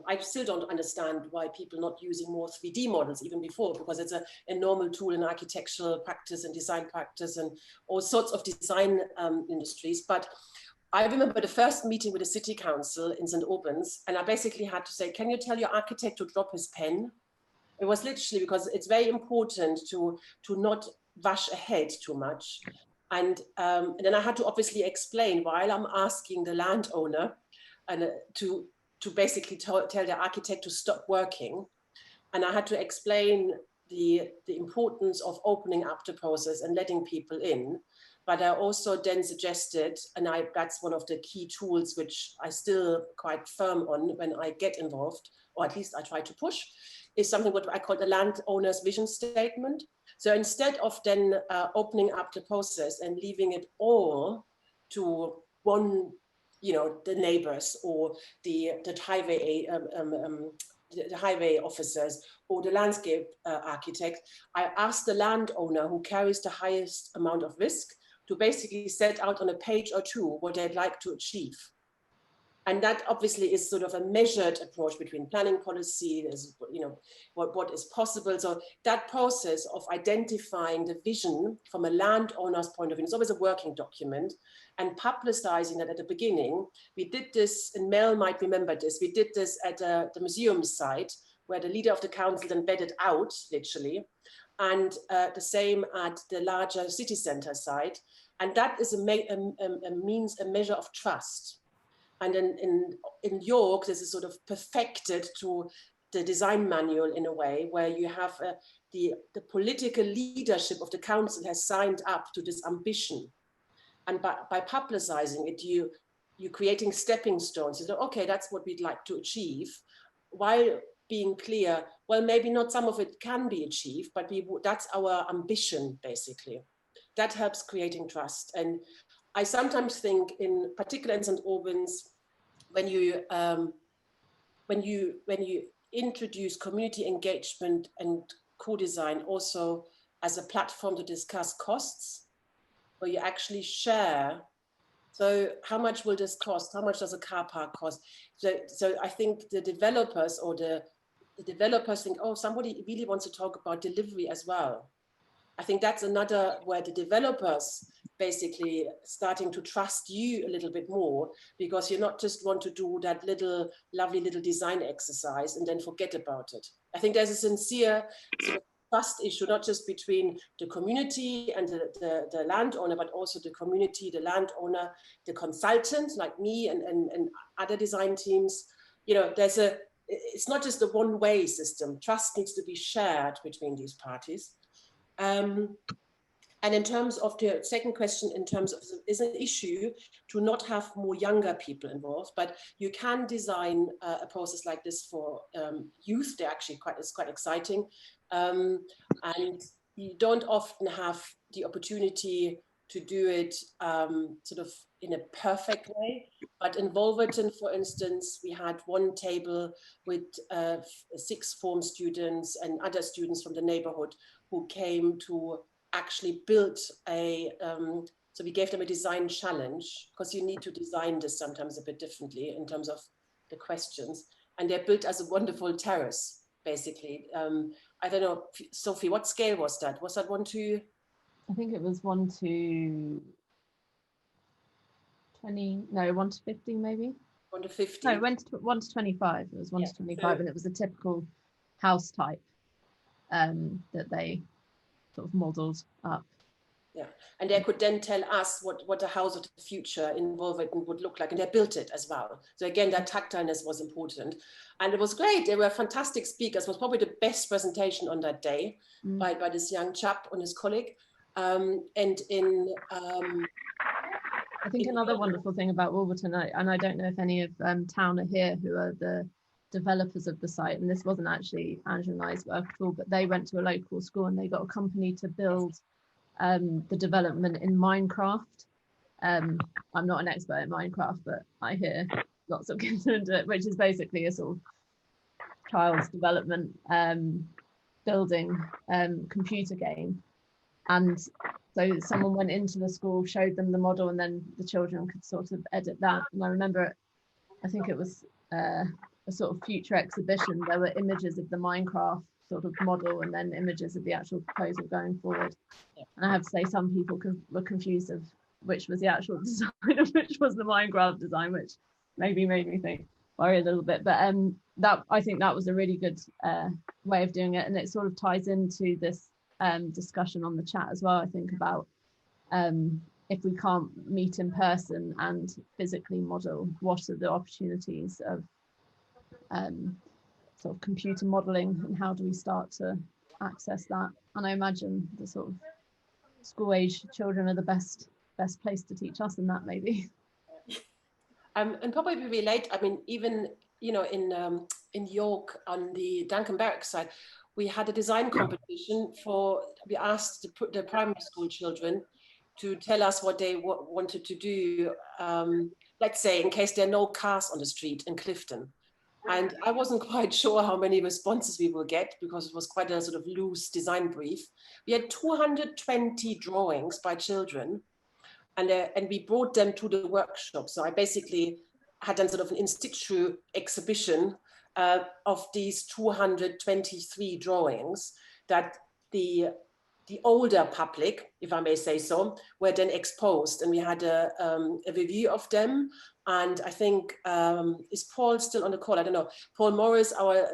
I still don't understand why people are not using more 3D models even before, because it's a normal tool in architectural practice and design practice and all sorts of design industries. But I remember the first meeting with the city council in St. Albans, and I basically had to say, can you tell your architect to drop his pen? It was literally because it's very important to not rush ahead too much. And then I had to obviously explain, while I'm asking the landowner and to basically tell the architect to stop working. And I had to explain the importance of opening up the process and letting people in. But I also then suggested, and that's one of the key tools which I still quite firm on when I get involved, or at least I try to push, is something what I call the landowner's vision statement. So instead of then opening up the process and leaving it all to one, you know, the neighbors or the highway the highway officers or the landscape architect, I asked the landowner who carries the highest amount of risk to basically set out on a page or two what they'd like to achieve. And that obviously is sort of a measured approach between planning policy, there's, you know, what is possible. So that process of identifying the vision from a landowner's point of view, it's always a working document, and publicizing that at the beginning. We did this, and Mel might remember this, we did this at the museum site, where the leader of the council then bedded out, literally, and the same at the larger city center site. And that is a measure of trust. And in York, this is sort of perfected to the design manual in a way, where you have the political leadership of the council has signed up to this ambition. And by publicizing it, you're creating stepping stones. You say, okay, that's what we'd like to achieve, while being clear, well, maybe not some of it can be achieved, but that's our ambition, basically. That helps creating trust. And I sometimes think, in particular in St. Albans, when you introduce community engagement and co-design also as a platform to discuss costs, where you actually share, so how much will this cost? How much does a car park cost? So I think the developers or the developers think, oh, somebody really wants to talk about delivery as well. I think that's another where the developers basically starting to trust you a little bit more, because you not just want to do that little lovely little design exercise and then forget about it. I think there's a sincere sort of trust issue, not just between the community and the landowner, but also the community, the landowner, the consultant like me and other design teams. You know, it's not just a one-way system. Trust needs to be shared between these parties. And And in terms of the second question, in terms of is an issue to not have more younger people involved, but you can design a process like this for youth. They're actually it's quite exciting. And you don't often have the opportunity to do it sort of in a perfect way. But in Wolverton, for instance, we had one table with 6 form students and other students from the neighborhood who came to actually build so we gave them a design challenge, because you need to design this sometimes a bit differently in terms of the questions. And they're built as a wonderful terrace, basically. I don't know, Sophie, what scale was that? Was that 1 to? I think it was 1 to 20, no, 1 to 50 maybe. 1 to 50. No, 1 to 25. It was 1 to 25, and it was a typical house type that they sort of modelled up. Yeah, and they could then tell us what a house of the future in Wolverton would look like, and they built it as well. So again, that tactileness was important, and it was great. They were fantastic speakers. It was probably the best presentation on that day by this young chap and his colleague. I think another wonderful thing about Wolverton, and I don't know if any of Town are here, who are the developers of the site, and this wasn't actually Angela and I's work at all, but they went to a local school and they got a company to build the development in Minecraft. I'm not an expert in Minecraft, but I hear lots of kids into it, which is basically a sort of child's development building computer game. And so someone went into the school, showed them the model, and then the children could sort of edit that. And I remember, I think it was a sort of future exhibition. There were images of the Minecraft sort of model and then images of the actual proposal going forward. And I have to say, some people were confused of which was the actual design and which was the Minecraft design, which maybe made me worry a little bit. But that, I think that was a really good way of doing it. And it sort of ties into this discussion on the chat as well, I think, about if we can't meet in person and physically model, what are the opportunities of sort of computer modeling, and how do we start to access that? And I imagine the sort of school age children are the best place to teach us in that, maybe. And probably relate, I mean, even, you know, in York on the Duncan Barracks side, we had a design competition we asked the primary school children to tell us what they wanted to do, let's say, in case there are no cars on the street in Clifton. And I wasn't quite sure how many responses we will get, because it was quite a sort of loose design brief. We had 220 drawings by children, and we brought them to the workshop. So I basically had done sort of an in situ exhibition of these 223 drawings that the older public, if I may say so, were then exposed, and we had a review of them. And I think, is Paul still on the call? I don't know. Paul Morris, our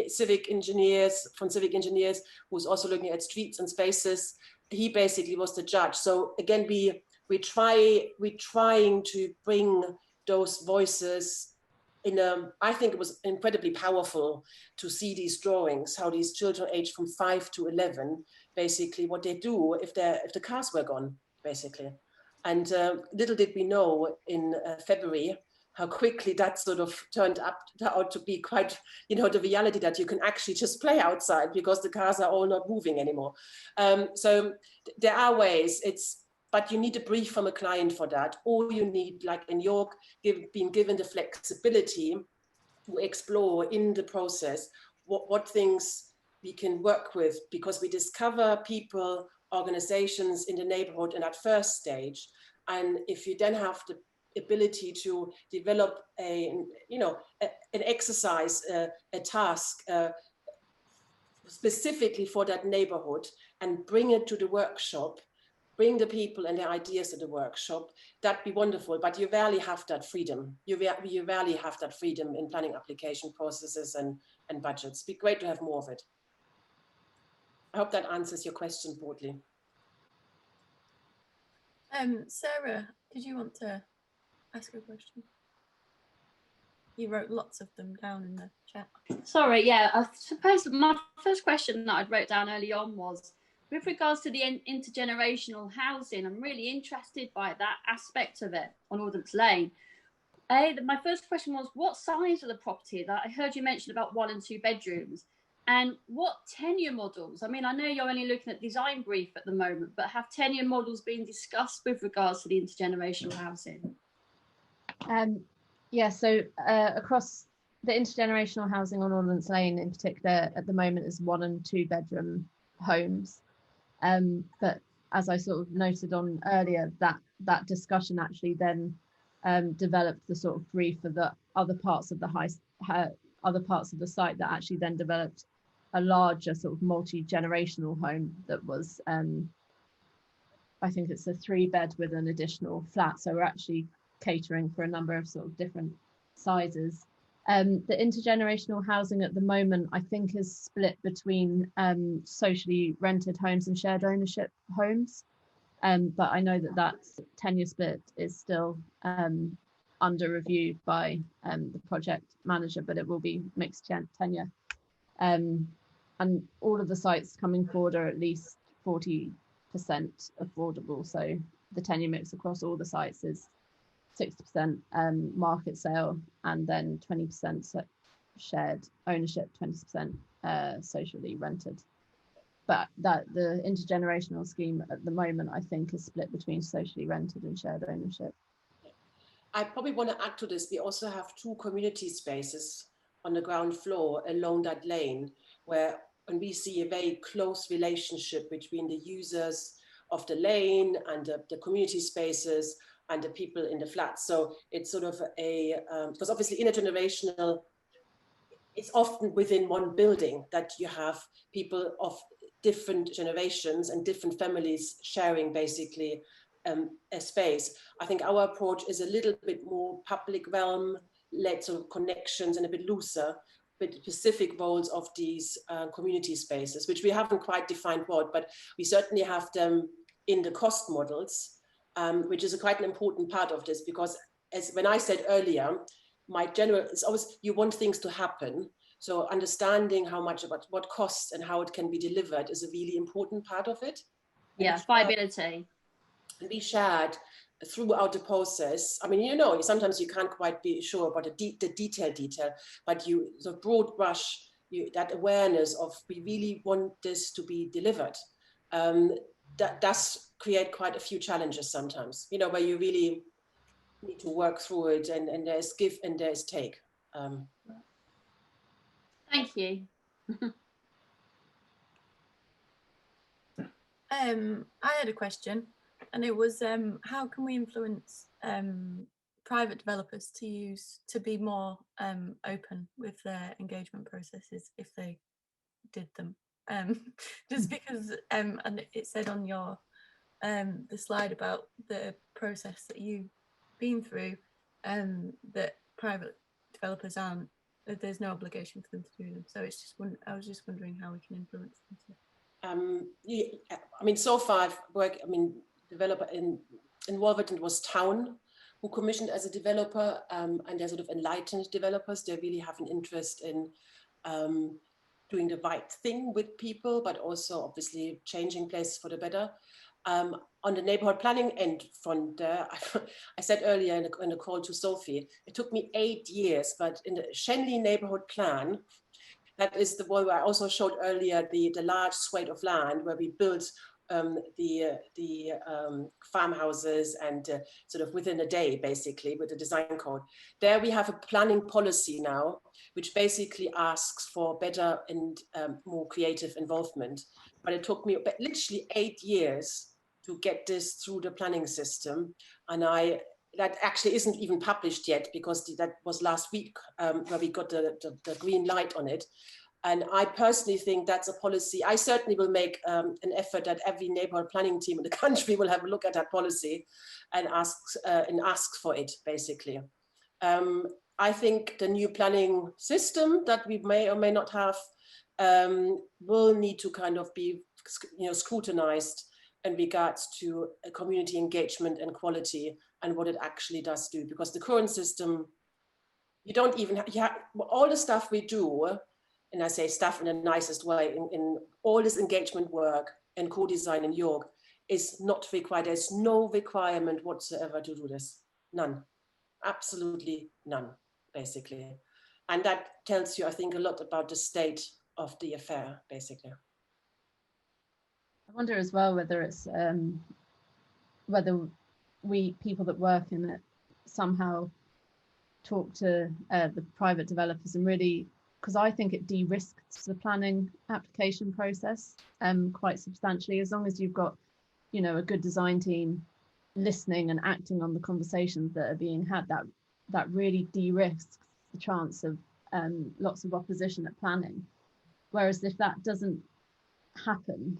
civic engineers, who's also looking at streets and spaces, he basically was the judge. So again, we're trying to bring those voices in I think it was incredibly powerful to see these drawings, how these children aged from 5 to 11, basically what they do if the cars were gone, basically. And little did we know in February how quickly that sort of turned out to be quite, you know, the reality that you can actually just play outside because the cars are all not moving anymore. So there are ways, but you need a brief from a client for that, or you need, like in York, being given the flexibility to explore in the process what things we can work with, because we discover people, organizations in the neighborhood in that first stage. And if you then have the ability to develop an exercise, a task specifically for that neighborhood, and bring it to the workshop, bring the people and their ideas to the workshop, that'd be wonderful. But you rarely have that freedom. You rarely have that freedom in planning application processes and budgets. It'd be great to have more of it. I hope that answers your question broadly. Sarah, did you want to ask a question? You wrote lots of them down in the chat. Sorry, yeah, I suppose my first question that I wrote down early on was, with regards to the intergenerational housing, I'm really interested by that aspect of it on Ordnance Lane. My first question was, what size of the property? That I heard you mention about 1 and 2 bedrooms, and what tenure models? I mean, I know you're only looking at design brief at the moment, but have tenure models been discussed with regards to the intergenerational housing? Yeah, so across the intergenerational housing on Ordnance Lane in particular at the moment is 1 and 2 bedroom homes. But as I sort of noted on earlier, that discussion actually then developed the sort of brief for the other parts of the other parts of the site that actually then developed a larger sort of multi-generational home that was I think it's a 3-bed with an additional flat. So we're actually catering for a number of sort of different sizes. The intergenerational housing at the moment, I think, is split between socially rented homes and shared ownership homes. But I know that tenure split is still under review by the project manager, but it will be mixed tenure. And all of the sites coming forward are at least 40% affordable. So the tenure mix across all the sites is 60% market sale, and then 20% shared ownership, 20% socially rented. But that the intergenerational scheme at the moment, I think, is split between socially rented and shared ownership. I probably want to add to this. We also have 2 community spaces on the ground floor along that lane, where and we see a very close relationship between the users of the lane and the community spaces and the people in the flats. So it's sort of a, because obviously intergenerational, it's often within one building that you have people of different generations and different families sharing basically a space. I think our approach is a little bit more public realm, led sort of connections and a bit looser, but specific roles of these community spaces, which we haven't quite defined what, but we certainly have them in the cost models, which is quite an important part of this, because as when I said earlier, my general, it's always, you want things to happen. So understanding how much about what costs and how it can be delivered is a really important part of it. Yeah, viability. And we shared throughout the process. I mean, you know, sometimes you can't quite be sure about the detail, but you the broad brush, that awareness of we really want this to be delivered. That does create quite a few challenges sometimes, you know, where you really need to work through it, and there's give and there's take. Thank you. I had a question, and it was how can we influence private developers to be more open with their engagement processes if they did them? Just because and it said on your the slide about the process that you've been through, that private developers aren't, there's no obligation for them to do them. So it's just I was just wondering how we can influence them to. Yeah, I mean, so far I've worked, I mean, developer in Wolverton was Town, who commissioned as a developer, and they're sort of enlightened developers. They really have an interest in doing the right thing with people, but also obviously changing places for the better. On the neighborhood planning end front there, I said earlier in the call to Sophie, it took me 8 years, but in the Shenley neighborhood plan, that is the one where I also showed earlier the large swathe of land where we built the farmhouses and sort of within a day, basically, with the design code. There we have a planning policy now, which basically asks for better and more creative involvement. But it took me literally 8 years to get this through the planning system. And that actually isn't even published yet, because that was last week where we got the green light on it. And I personally think that's a policy. I certainly will make an effort that every neighborhood planning team in the country will have a look at that policy and ask for it, basically. I think the new planning system that we may or may not have will need to kind of be, you know, scrutinized in regards to community engagement and quality and what it actually does do. Because the current system, you don't even have all the stuff we do, and I say stuff in the nicest way, in all this engagement work, and co-design in York is not required. There's no requirement whatsoever to do this. None, absolutely none, basically. And that tells you, I think, a lot about the state of the affair, basically. I wonder as well whether it's whether we people that work in it somehow talk to the private developers and really, because I think it de-risks the planning application process quite substantially, as long as you've got, you know, a good design team listening and acting on the conversations that are being had. That really de-risks the chance of lots of opposition at planning. Whereas if that doesn't happen,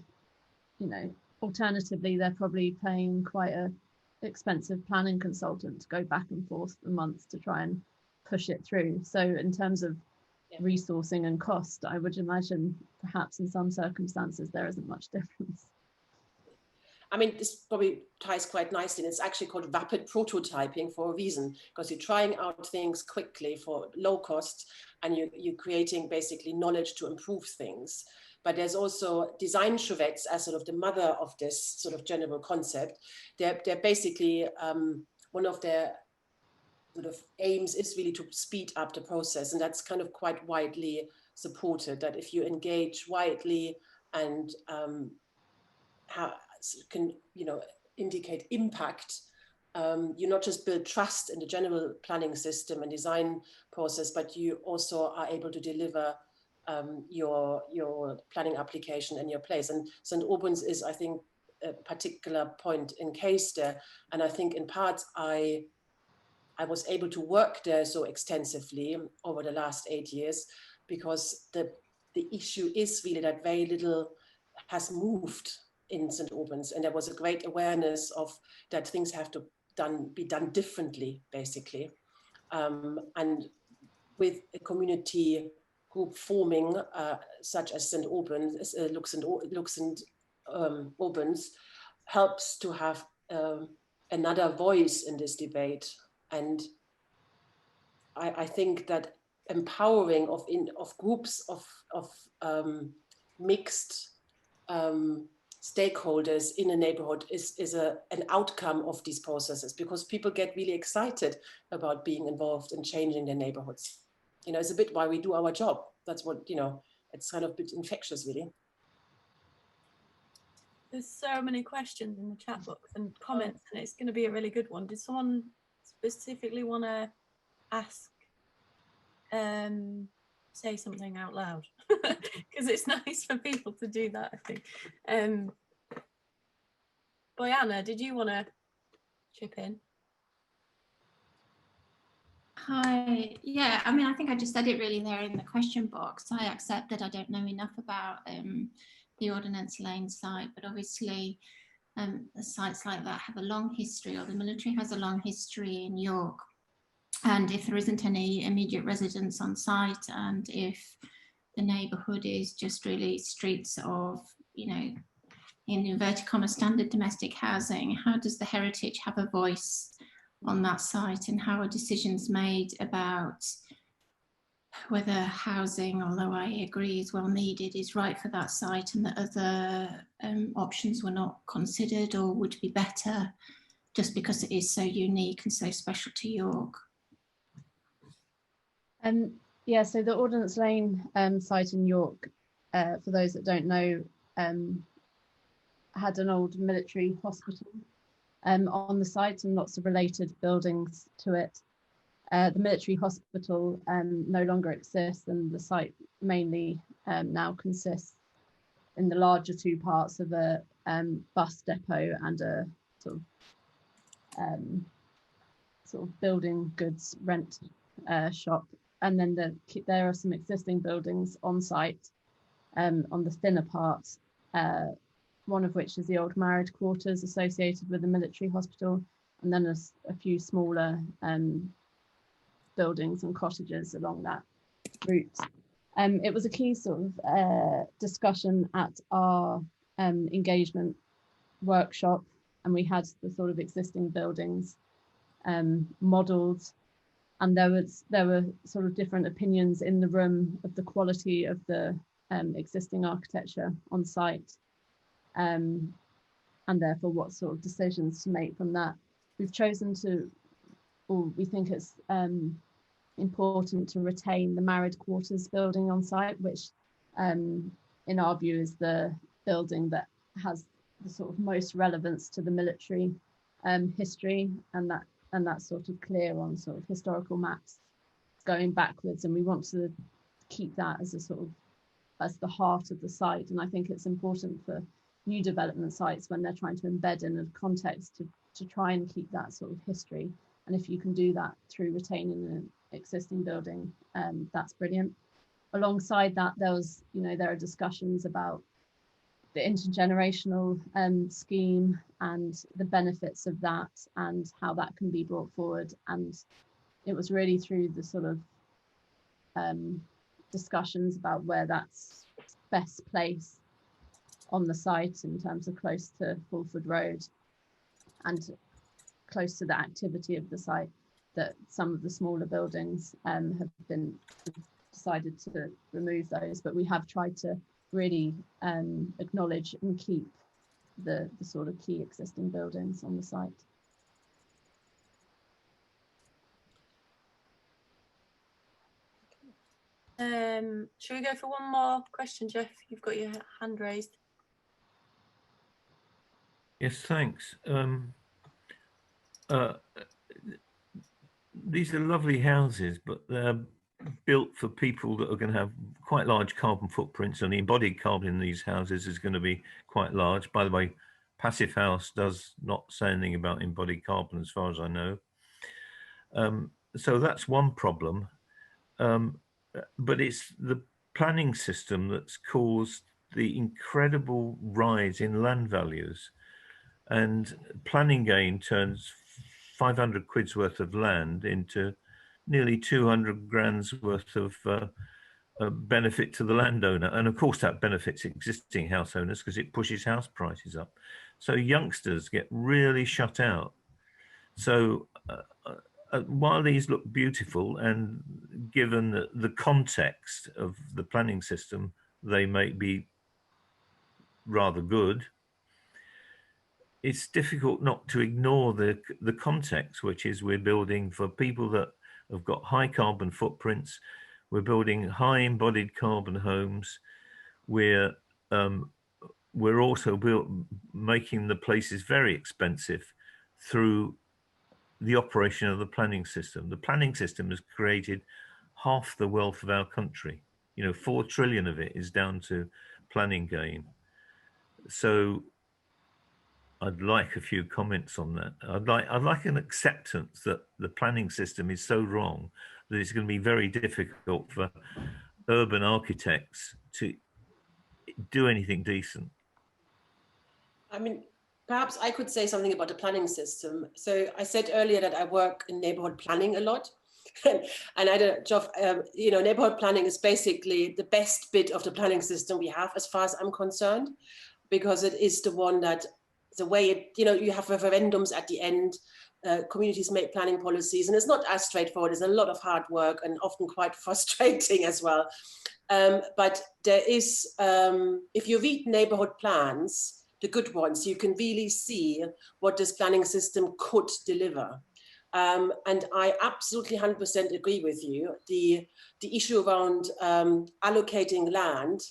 you know, alternatively, they're probably paying quite a expensive planning consultant to go back and forth for months to try and push it through. So in terms of resourcing and cost, I would imagine perhaps in some circumstances there isn't much difference. I mean, this probably ties quite nicely. And it's actually called rapid prototyping for a reason, because you're trying out things quickly for low cost, and you're creating basically knowledge to improve things. But there's also design charrettes as sort of the mother of this sort of general concept. They're basically, one of their sort of aims is really to speed up the process. And that's kind of quite widely supported, that if you engage widely and can, you know, indicate impact, you not just build trust in the general planning system and design process, but you also are able to deliver your planning application in your place. And St. Albans is, I think, a particular point in case there. And I think in parts I was able to work there so extensively over the last 8 years because the issue is really that very little has moved in St. Albans, and there was a great awareness of that things have to be done differently, basically. And with a community group forming, such as St. Albans, Albans, helps to have another voice in this debate. And I think that empowering of groups of mixed stakeholders in a neighborhood is an outcome of these processes, because people get really excited about being involved in changing their neighborhoods. You know, it's a bit why we do our job. That's what, you know, it's kind of a bit infectious, really. There's so many questions in the chat box and comments, and it's going to be a really good one. Did someone specifically want to ask, say something out loud? Because it's nice for people to do that, I think. Boyana, did you want to chip in? Hi, yeah, I mean, I think I just said it really there in the question box. I accept that I don't know enough about the Ordnance Lane site, but obviously sites like that have a long history, or the military has a long history in York. And if there isn't any immediate residents on site, and if the neighbourhood is just really streets of, you know, in inverted commas, standard domestic housing, how does the heritage have a voice on that site, and how are decisions made about whether housing, although I agree is well needed, is right for that site, and that other options were not considered or would be better just because it is so unique and so special to York? Yeah, so the Ordnance Lane site in York, for those that don't know, had an old military hospital on the site and lots of related buildings to it. The military hospital no longer exists, and the site mainly now consists in the larger two parts of a bus depot and a sort of building goods rent shop. And then there are some existing buildings on site on the thinner parts, one of which is the old married quarters associated with the military hospital, and then a few smaller buildings and cottages along that route. It was a key sort of discussion at our engagement workshop, and we had the sort of existing buildings modelled, and there were sort of different opinions in the room of the quality of the existing architecture on site. and therefore what sort of decisions to make from that. We've chosen to, or we think it's important to retain the married quarters building on site, which in our view is the building that has the sort of most relevance to the military history, and that's sort of clear on sort of historical maps going backwards, and we want to keep that as a sort of as the heart of the site. And I think it's important for new development sites when they're trying to embed in a context to try and keep that sort of history, and if you can do that through retaining an existing building, that's brilliant. Alongside that, there are discussions about the intergenerational scheme and the benefits of that and how that can be brought forward. And it was really through the sort of discussions about where that's best placed on the site in terms of close to Fulford Road and close to the activity of the site, that some of the smaller buildings have been decided to remove those, but we have tried to really acknowledge and keep the sort of key existing buildings on the site. Should we go for one more question, Jeff? You've got your hand raised. Yes, thanks. These are lovely houses, but they're built for people that are going to have quite large carbon footprints, and the embodied carbon in these houses is going to be quite large. By the way, Passive House does not say anything about embodied carbon as far as I know. So that's one problem. But it's the planning system that's caused the incredible rise in land values, and planning gain turns 500 quid's worth of land into nearly 200 grand's worth of benefit to the landowner. And of course that benefits existing house owners because it pushes house prices up. So youngsters get really shut out. So while these look beautiful, and given the context of the planning system, they may be rather good, it's difficult not to ignore the context, which is we're building for people that have got high carbon footprints. We're building high embodied carbon homes. We're also making the places very expensive through the operation of the planning system. The planning system has created half the wealth of our country. 4 trillion of it is down to planning gain. So I'd like a few comments on that. I'd like an acceptance that the planning system is so wrong that it's going to be very difficult for urban architects to do anything decent. I mean, perhaps I could say something about the planning system. So I said earlier that I work in neighborhood planning a lot. And I had a job, neighborhood planning is basically the best bit of the planning system we have, as far as I'm concerned, because it is the one that, the way it, you have referendums at the end, communities make planning policies, and it's not as straightforward. There's a lot of hard work and often quite frustrating as well. But there is, if you read neighborhood plans, the good ones, you can really see what this planning system could deliver. And I absolutely 100% agree with you. The issue around allocating land,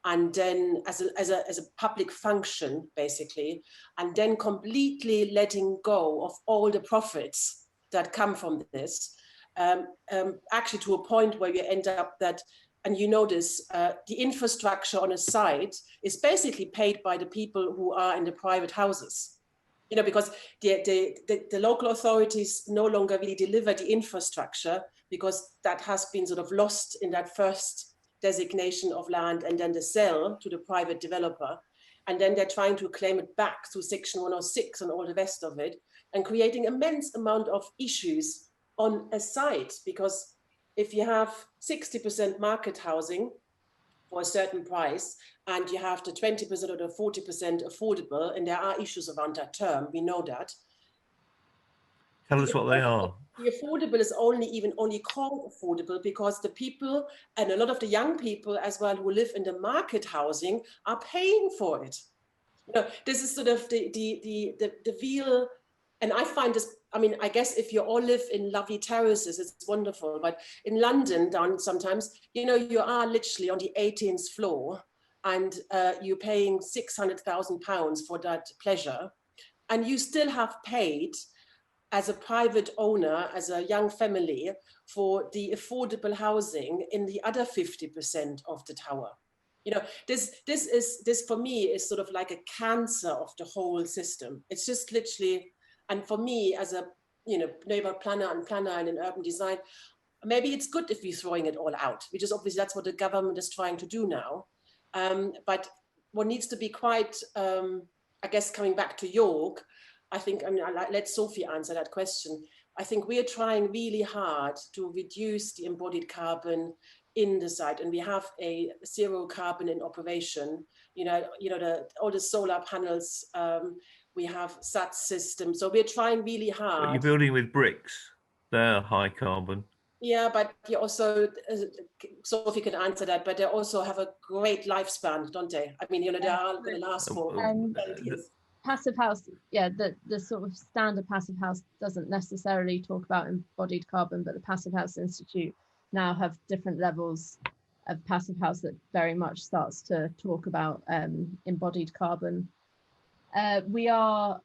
and then as a public function, basically, and then completely letting go of all the profits that come from this, actually to a point where you end up that, and you notice the infrastructure on a site is basically paid by the people who are in the private houses. Because the local authorities no longer really deliver the infrastructure, because that has been sort of lost in that first designation of land and then the sale to the private developer. And then they're trying to claim it back through Section 106 and all the rest of it, and creating immense amount of issues on a site. Because if you have 60% market housing for a certain price, and you have the 20% or the 40% affordable, and there are issues around that term, we know that. Tell us what they are. The affordable is only called affordable because the people, and a lot of the young people as well who live in the market housing, are paying for it. You know, this is sort of the real, and I find this, I mean, I guess if you all live in lovely terraces, it's wonderful, but in London down sometimes, you know, you are literally on the 18th floor and you're paying £600,000 for that pleasure. And you still have paid as a private owner, as a young family, for the affordable housing in the other 50% of the tower. You know, this for me is sort of like a cancer of the whole system. It's just literally, and for me as a, you know, neighborhood planner and in urban design, maybe it's good if we're throwing it all out, which is obviously that's what the government is trying to do now. But what needs to be quite, I guess, coming back to York, I think, I mean, let Sophie answer that question. I think we are trying really hard to reduce the embodied carbon in the site, and we have a zero carbon in operation. You know, all the solar panels, we have SAT systems, so we're trying really hard. But you're building with bricks; they're high carbon. Yeah, but you also, Sophie can answer that, but they also have a great lifespan, don't they? I mean, you know, they are going to last for 20 years. Passive house, yeah, the sort of standard passive house doesn't necessarily talk about embodied carbon, but the Passive House Institute now have different levels of passive house that very much starts to talk about embodied carbon. We are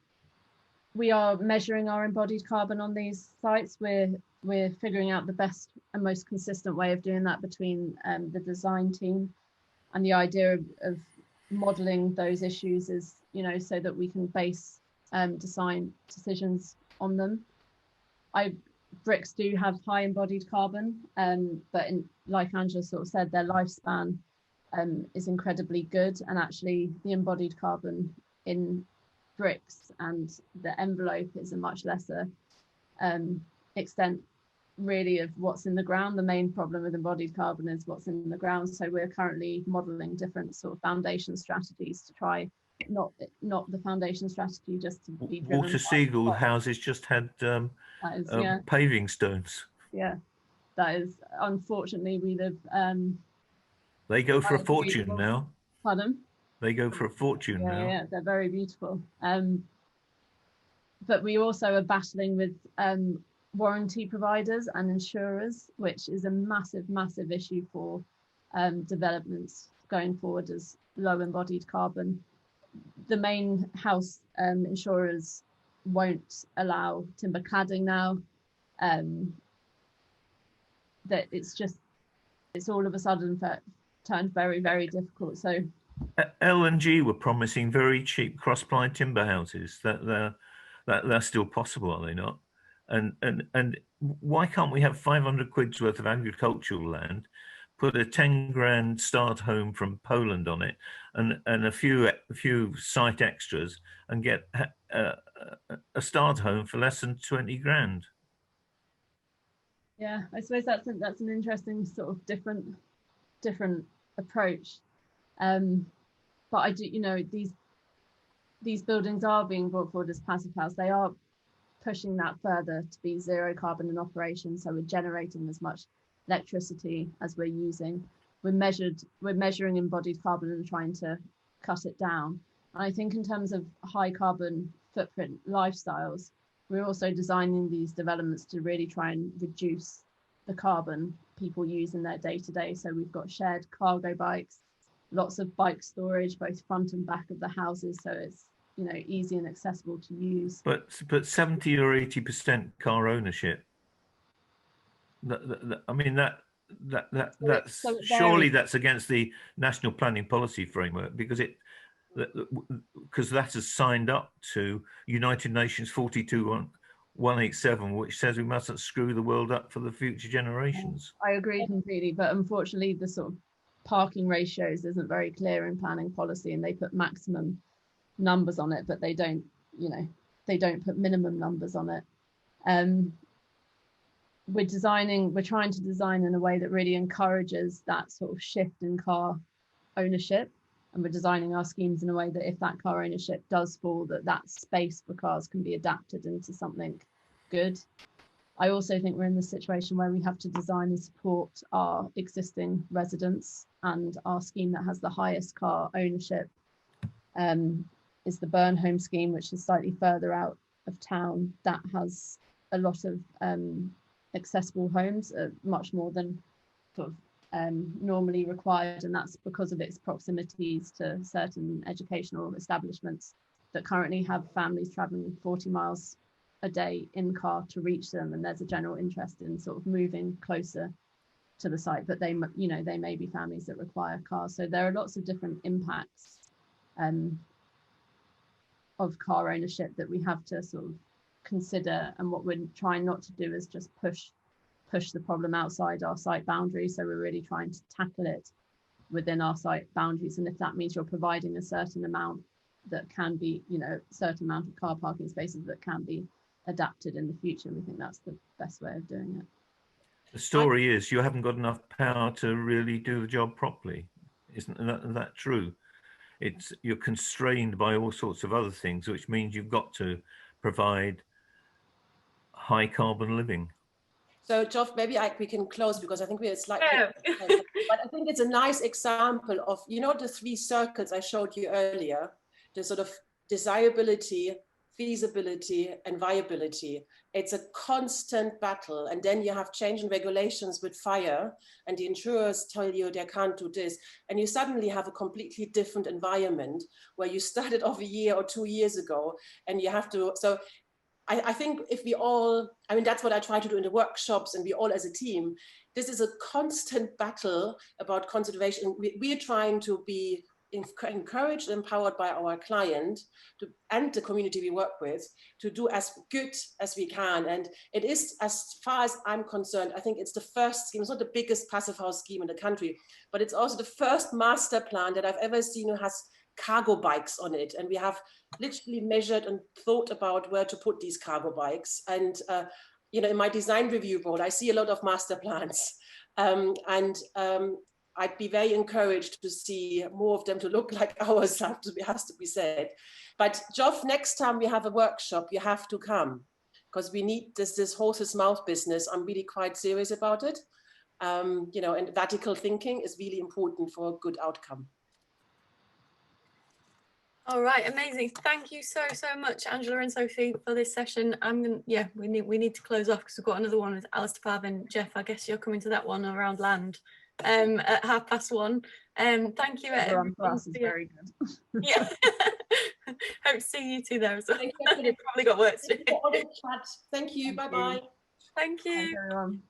measuring our embodied carbon on these sites. We're figuring out the best and most consistent way of doing that between the design team, and the idea of modeling those issues is, you know, so that we can base design decisions on them. Bricks do have high embodied carbon, but like Angela sort of said, their lifespan is incredibly good, and actually the embodied carbon in bricks and the envelope is a much lesser extent really of what's in the ground. The main problem with embodied carbon is what's in the ground, so we're currently modeling different sort of foundation strategies to try not the foundation strategy just to be driven Water Seagull houses just had paving stones. Yeah, that is, unfortunately, we live they go for a fortune now. Pardon? They go for a fortune now. Yeah, they're very beautiful. But we also are battling with warranty providers and insurers, which is a massive issue for developments going forward as low embodied carbon. The main house insurers won't allow timber cladding now. That it's all of a sudden turned very difficult. So L&G were promising very cheap cross-ply timber houses. They're still possible, are they not? And why can't we have 500 quid's worth of agricultural land, put a 10 grand start home from Poland on it, and a few site extras, and get a start home for less than 20 grand? Yeah, I suppose that's an interesting sort of different approach. But I do, you know, these buildings are being brought forward as passive house. They are pushing that further to be zero carbon in operation, so we're generating as much electricity as we're using. We're measuring embodied carbon and trying to cut it down. And I think in terms of high carbon footprint lifestyles, we're also designing these developments to really try and reduce the carbon people use in their day-to-day. So we've got shared cargo bikes, lots of bike storage, both front and back of the houses, so it's, you know, easy and accessible to use. But 70 or 80% car ownership. I mean that's surely that's against the National Planning Policy Framework, because that has signed up to United Nations 42187, which says we mustn't screw the world up for the future generations. I agree completely, but unfortunately the sort of parking ratios isn't very clear in planning policy, and they put maximum numbers on it, but they don't, you know, they don't put minimum numbers on it. We're trying to design in a way that really encourages that sort of shift in car ownership, and we're designing our schemes in a way that if that car ownership does fall, that space for cars can be adapted into something good. I also think we're in the situation where we have to design and support our existing residents, and our scheme that has the highest car ownership is the Burnhome scheme, which is slightly further out of town. That has a lot of accessible homes, much more than sort of normally required, and that's because of its proximities to certain educational establishments that currently have families traveling 40 miles a day in car to reach them, and there's a general interest in sort of moving closer to the site, but they may be families that require cars. So there are lots of different impacts of car ownership that we have to sort of consider, and what we're trying not to do is just push the problem outside our site boundaries. So we're really trying to tackle it within our site boundaries, and if that means you're providing a certain amount that can be, a certain amount of car parking spaces that can be adapted in the future, we think that's the best way of doing it. The story is you haven't got enough power to really do the job properly. Isn't that true? You're constrained by all sorts of other things, which means you've got to provide high carbon living. So, Geoff, maybe we can close, because I think we're slightly, but I think it's a nice example of, the 3 circles I showed you earlier, the sort of desirability, feasibility, and viability. It's a constant battle. And then you have change in regulations with fire, and the insurers tell you they can't do this. And you suddenly have a completely different environment where you started off a year or 2 years ago, and you have to, so I think if we all, that's what I try to do in the workshops, and we all as a team, this is a constant battle about conservation. We are trying to be encouraged, empowered by our client and the community we work with to do as good as we can. And it is, as far as I'm concerned, I think it's the first scheme. It's not the biggest passive house scheme in the country, but it's also the first master plan that I've ever seen who has cargo bikes on it. And we have literally measured and thought about where to put these cargo bikes. And, in my design review board, I see a lot of master plans. I'd be very encouraged to see more of them to look like ours, has to be said. But Geoff, next time we have a workshop, you have to come, because we need this horse's mouth business. I'm really quite serious about it. And vertical thinking is really important for a good outcome. All right, amazing. Thank you so much, Angela and Sophie, for this session. We need to close off because we've got another one with Alistair Fav, and Jeff, I guess you're coming to that one around land at 1:30. Thank you. Everyone for us is very good. Yeah. Hope to see you two there as well. You've probably got work to do. Thank you. Bye-bye. Thank you. Thanks, everyone.